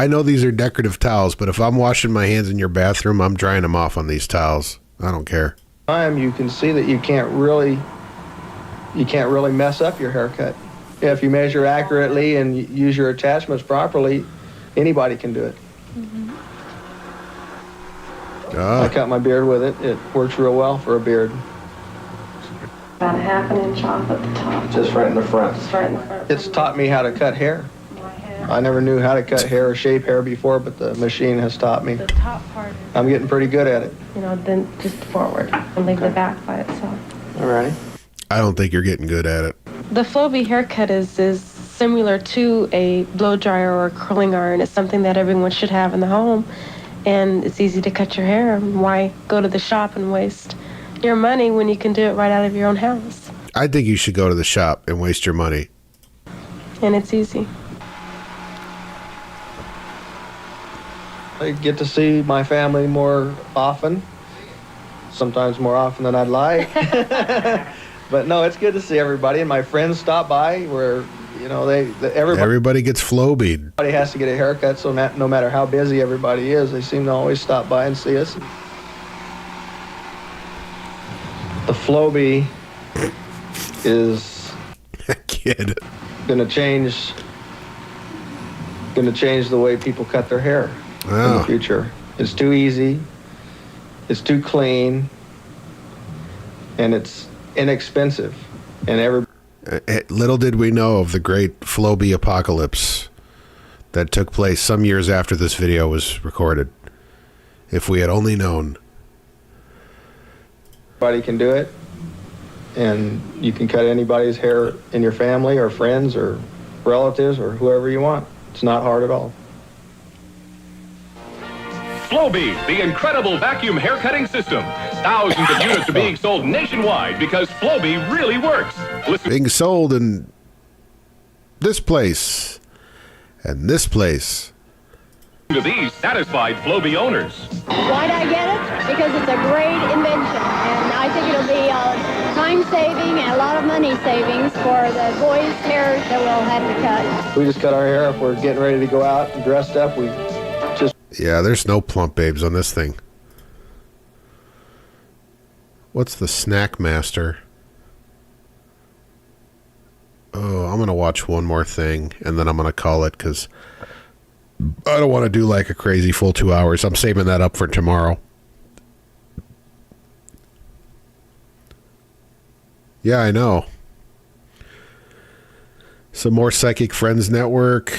know these are decorative towels, but if I'm washing my hands in your bathroom, I'm drying them off on these towels. I don't care. You can see that you can't really mess up your haircut. If you measure accurately and use your attachments properly, anybody can do it. I cut my beard with it. It works real well for a beard. About a half an inch off at the top. Just right in the front. Just right in the front. It's taught me how to cut hair. I never knew how to cut hair or shape hair before, but the machine has taught me. The top part. I'm getting pretty good at it. You know, then just forward and leave the back by itself. All righty. I don't think you're getting good at it. The Flowbee haircut is similar to a blow dryer or a curling iron. It's something that everyone should have in the home, and it's easy to cut your hair. Why go to the shop and waste your money when you can do it right out of your own house? I think you should go to the shop and waste your money. And it's easy. I get to see my family more often, sometimes more often than I'd like. But no, it's good to see everybody, and my friends stop by where, you know, everybody gets Flowbead. Everybody has to get a haircut, so no matter how busy everybody is, they seem to always stop by and see us. The Flowbee is gonna change the way people cut their hair in the future. It's too easy, it's too clean, and it's inexpensive. And little did we know of the great Flowbee apocalypse that took place some years after this video was recorded. If we had only known. Everybody can do it, and you can cut anybody's hair in your family or friends or relatives or whoever you want. It's not hard at all. Flowbee, the incredible vacuum hair cutting system. Thousands of units are being sold nationwide because Flowbee really works. Being sold in this place and this place. To these satisfied Flowbee owners. Why'd I get it? Because it's a great invention, and I think it'll be time saving and a lot of money savings for the boys' hair that we'll have to cut. We just cut our hair if we're getting ready to go out and dressed up. We just... Yeah, there's no plump babes on this thing. What's the Snack Master? Oh, I'm going to watch one more thing, and then I'm going to call it, because I don't want to do like a crazy full 2 hours. I'm saving that up for tomorrow. Yeah, I know. Some more Psychic Friends Network.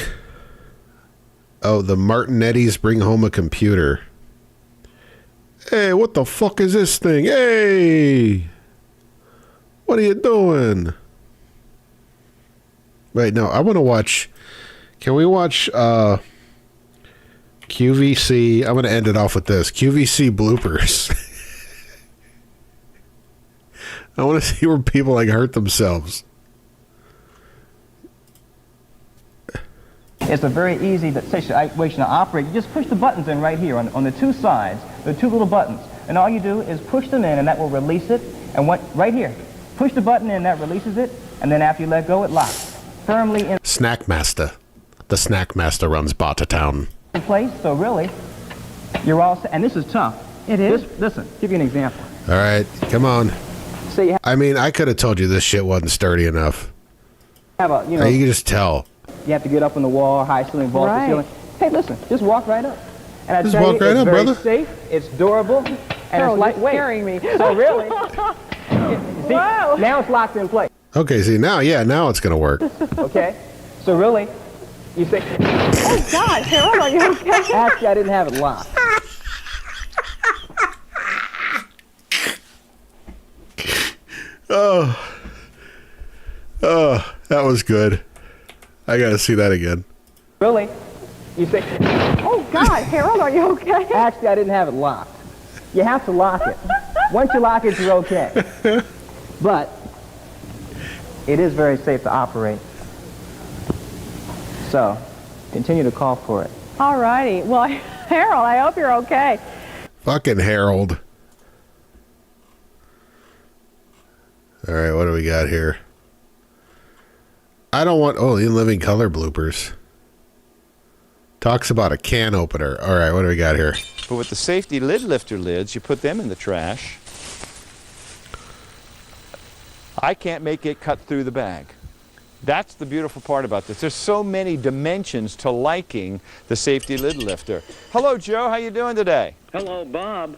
Oh, the Martinettis bring home a computer. Hey, what the fuck is this thing? Hey! What are you doing? Wait, no, I want to watch... Can we watch QVC? I'm going to end it off with this. QVC bloopers. I want to see where people like hurt themselves. It's a very easy situation to operate. You just push the buttons in right here on the two sides. There are two little buttons. And all you do is push them in, and that will release it. And right here, push the button in, that releases it. And then after you let go, it locks firmly in. Snack Master. The Snack Master runs Bata Town. In place, so really, you're all set. And this is tough. It is? Listen, give you an example. All right, come on. So I mean, I could have told you this shit wasn't sturdy enough. Have a, you can just tell. You have to get up on the wall, high ceiling, vault ceiling. Hey, listen, just walk right up. And I just tell walk you, right it's up, very brother. safe, it's durable, and Carol, it's lightweight. you're scaring me. So really, see, Wow. now it's locked in place. Okay, see, now it's going to work. Okay, so really, you say, Oh, God, Carol, are you okay? actually, I didn't have it locked. Oh, that was good. I got to see that again. Really, you say, Oh, God, Harold, are you okay? actually, I didn't have it locked. You have to lock it. Once you lock it, you're okay. But it is very safe to operate. So, continue to call for it. All righty. Well, Harold, I hope you're okay. Fucking Harold. All right, what do we got here? I don't want... Oh, in living color bloopers. Talks about a can opener. All right, what do we got here? But with the safety lid lifter lids, you put them in the trash. I can't make it cut through the bag. That's the beautiful part about this. There's so many dimensions to liking the safety lid lifter. Hello, Joe. How you doing today? Hello, Bob.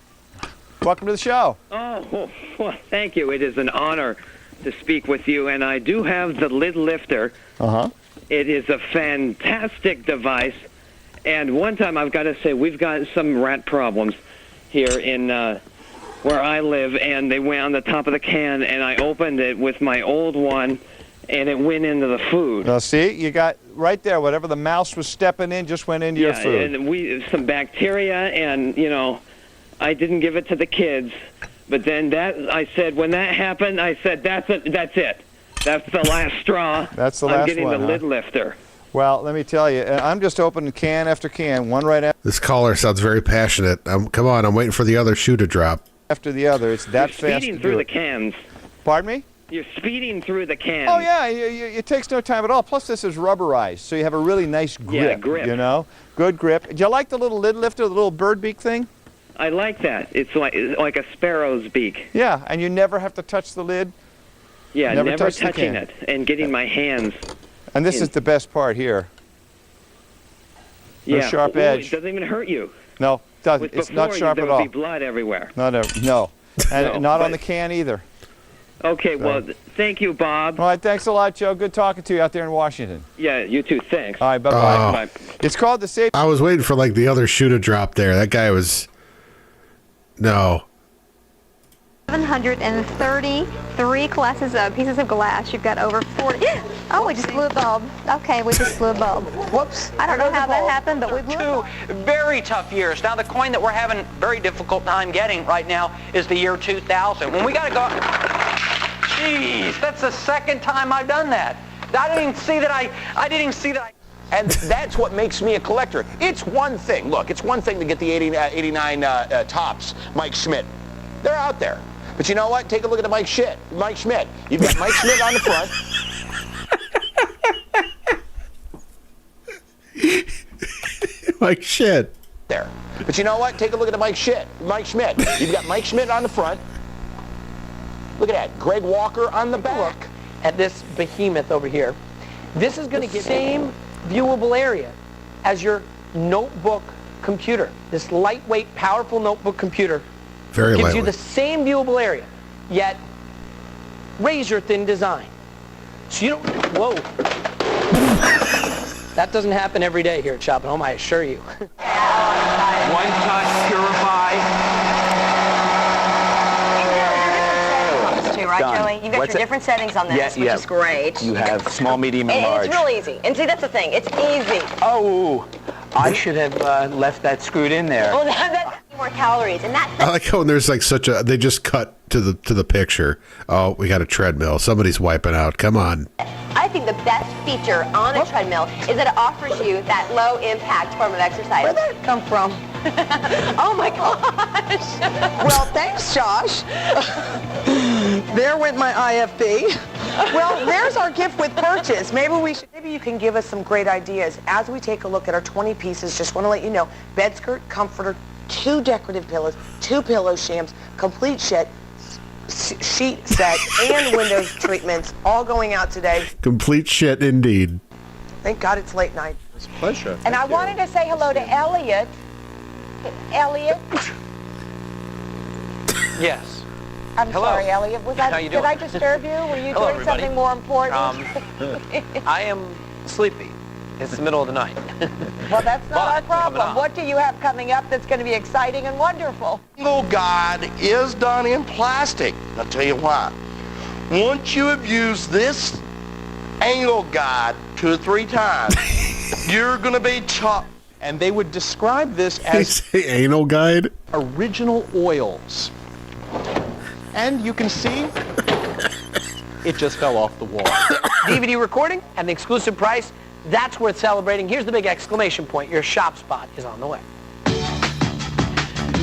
Welcome to the show. Oh, well, thank you. It is an honor to speak with you, and I do have the lid lifter. Uh-huh. It is a fantastic device, and one time I've got to say we've got some rat problems here in where I live, and they went on the top of the can, and I opened it with my old one, and it went into the food. Now, see, you got right there, whatever the mouse was stepping in just went into your food. And some bacteria, and, you know, I didn't give it to the kids. But then I said, when that happened, I said, that's it. That's the last straw. That's the last I'm getting one, the huh? lid lifter. Well, let me tell you, I'm just opening can after can, one right This caller sounds very passionate. Come on, I'm waiting for the other shoe to drop. after the other. It's that You're fast speeding to through do the it. cans. Pardon me? You're speeding through the cans. Oh, yeah, it takes no time at all. Plus, this is rubberized, so you have a really nice grip, Yeah, grip. you know? Good grip. Do you like the little lid lifter, the little bird beak thing? I like that. It's like a sparrow's beak. Yeah, and you never have to touch the lid. Yeah, Never never touch the touching can. it and getting my hands. And this is the best part here. No Yeah, sharp Ooh, edge. It doesn't even hurt you. No, it doesn't. With It's before, not sharp there at would all. be blood everywhere. No. And No, not on but- the can either. Okay, well, thank you, Bob. All right, thanks a lot, Joe. Good talking to you out there in Washington. Yeah, you too. Thanks. All right, bye-bye. Oh. Bye. It's called the Safe. I was waiting for like the other shoe to drop there. That guy was... No. 733 pieces of glass. You've got over 40. Oh, we just blew a bulb. Okay, we just blew a bulb. Whoops. I don't know how that happened, but we blew a bulb. 2 very tough years. Now, the coin that we're having very difficult time getting right now is the year 2000. When we got to go... Jeez, that's the second time I've done that. I didn't even see that I... And that's what makes me a collector. It's one thing. Look, it's one thing to get the 89 tops, Mike Schmidt. They're out there. But you know what? Take a look at the Mike Schmidt. You've got Mike Schmidt on the front. Like shit. There. But you know what? Take a look at the Mike Schmidt. You've got Mike Schmidt on the front. Look at that. Greg Walker on the back. Look at this behemoth over here. This is going to get the same viewable area as your notebook computer. This lightweight, powerful notebook computer Very gives you lightweight. the same viewable area, yet razor-thin design. So you don't... Whoa. That doesn't happen every day here at Shop at Home, I assure you. One touch, purify. Too, right, Done. Joey? You've got What's your it? different settings on this, which is great. You have small, medium, and And large. it's real easy. And see, that's the thing. It's easy. Oh, I should have left that screwed in there. Well, that's more calories, and that's I like how when there's like such a... They just cut to the picture. Oh, we got a treadmill. Somebody's wiping out. Come on. I think the best feature on a treadmill is that it offers you that low-impact form of exercise. Where'd that come from? Oh, my gosh. Well, thanks, Josh. There went my IFB. Well, there's our gift with purchase. Maybe you can give us some great ideas. As we take a look at our 20 pieces, just want to let you know, bed skirt, comforter, 2 decorative pillows, 2 pillow shams, complete sheet set, and windows treatments, all going out today. Complete shit indeed. Thank God it's late night. It's a pleasure. And I wanted to say hello to Elliot. Elliot? Yes. I'm Hello. sorry, Elliot. How you Did I doing? disturb you? Were you Hello, doing everybody. something more important? I am sleepy. It's the middle of the night. Well, that's not our But, coming problem. up. What do you have coming up that's going to be exciting and wonderful? Angle guide is done in plastic. I'll tell you why. Once you have used this angle guide 2 or 3 times, you're going to be chopped. And they would describe this Did he as say anal guide? original oils. And you can see it just fell off the wall. DVD recording and the exclusive price, that's worth celebrating. Here's the big exclamation point. Your shop spot is on the way.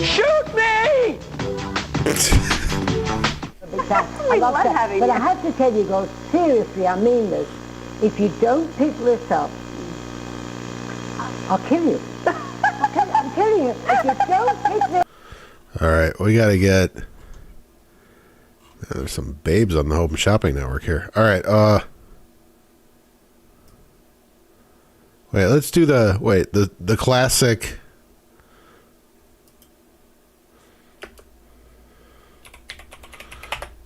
Shoot me! I love that. But I have to tell you, guys, seriously, I mean this. If you don't pick this up, I'll kill you. I'm telling you, if you don't pick this All right, we got to get... There's some babes on the Home Shopping Network here. All right, wait, let's do the classic...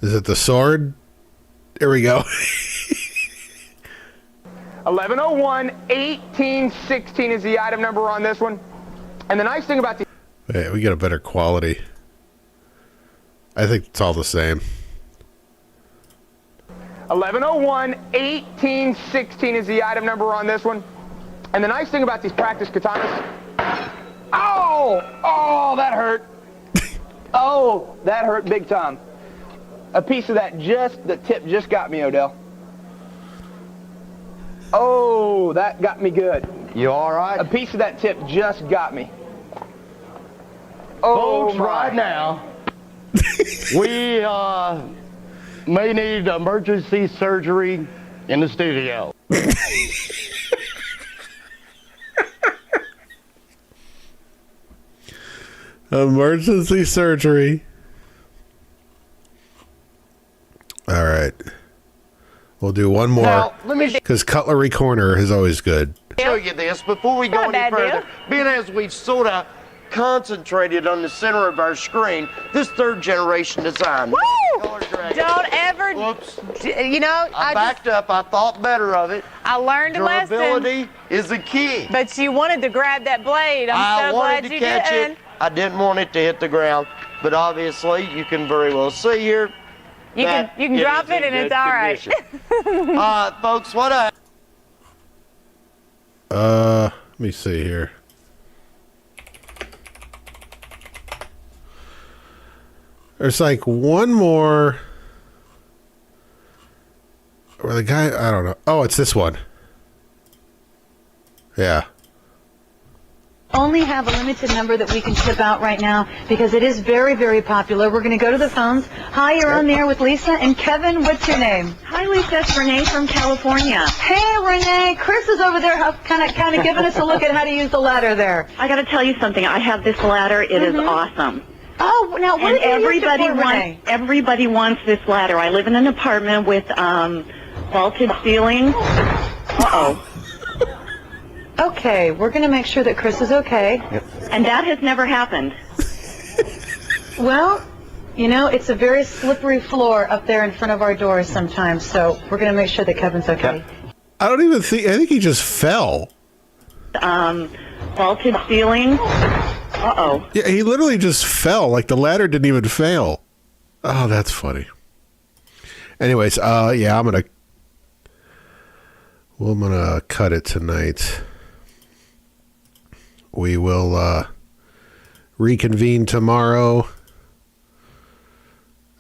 Is it the sword? There we go. 1101, 1816 is the item number on this one. And the nice thing about the... Wait, we get a better quality. I think it's all the same. 1101, 1816 is the item number on this one. And the nice thing about these practice katanas, oh, that hurt. Oh, that hurt big time. A piece of that the tip just got me, Odell. Oh, that got me good. You all right? A piece of that tip just got me. Oh, folks, right now, we may need emergency surgery in the studio. Emergency surgery. All right. We'll do one more. Now, let me because Cutlery Corner is always good. show you this before we go any further. Being as we've sort of concentrated on the center of our screen, this third generation design. Woo! Don't ever, whoops. You know, I backed up. I thought better of it. I learned a lesson. Durability is the key. But you wanted to grab that blade. I'm so glad you catch didn't. it. I didn't want it to hit the ground, but obviously you can very well see here. You can drop it and it's all right. Folks, what I let me see here. There's like one more where the guy, I don't know. Oh, it's this one. Yeah. Only have a limited number that we can ship out right now because it is very, very popular. We're going to go to the phones. Hi, you're on there with Lisa and Kevin. What's your name? Hi, Lisa. It's Renee from California. Hey, Renee. Chris is over there, kind of giving us a look at how to use the ladder there. I got to tell you something. I have this ladder. It is awesome. Oh, now what and do you use it for, Renee? everybody wants this ladder. I live in an apartment with vaulted ceilings. Uh-oh. Okay, we're going to make sure that Chris is okay. Yep. And that has never happened. Well, you know, it's a very slippery floor up there in front of our doors sometimes, so we're going to make sure that Kevin's okay. I don't even think, I think he just fell. Vaulted ceilings. Uh-oh. Yeah, he literally just fell. Like the ladder didn't even fail. Oh, that's funny. Anyways, yeah, I'm gonna cut it tonight. We will reconvene tomorrow.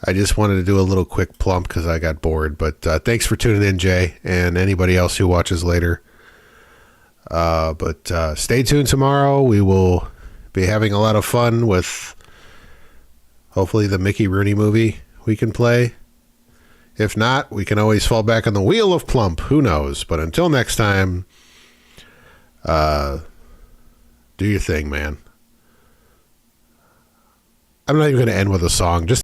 I just wanted to do a little quick plump because I got bored. But thanks for tuning in, Jay, and anybody else who watches later. But stay tuned tomorrow. We will be having a lot of fun with hopefully the Mickey Rooney movie we can play. If not, we can always fall back on the wheel of Plump. Who knows? But until next time, do your thing, man. I'm not even going to end with a song. Just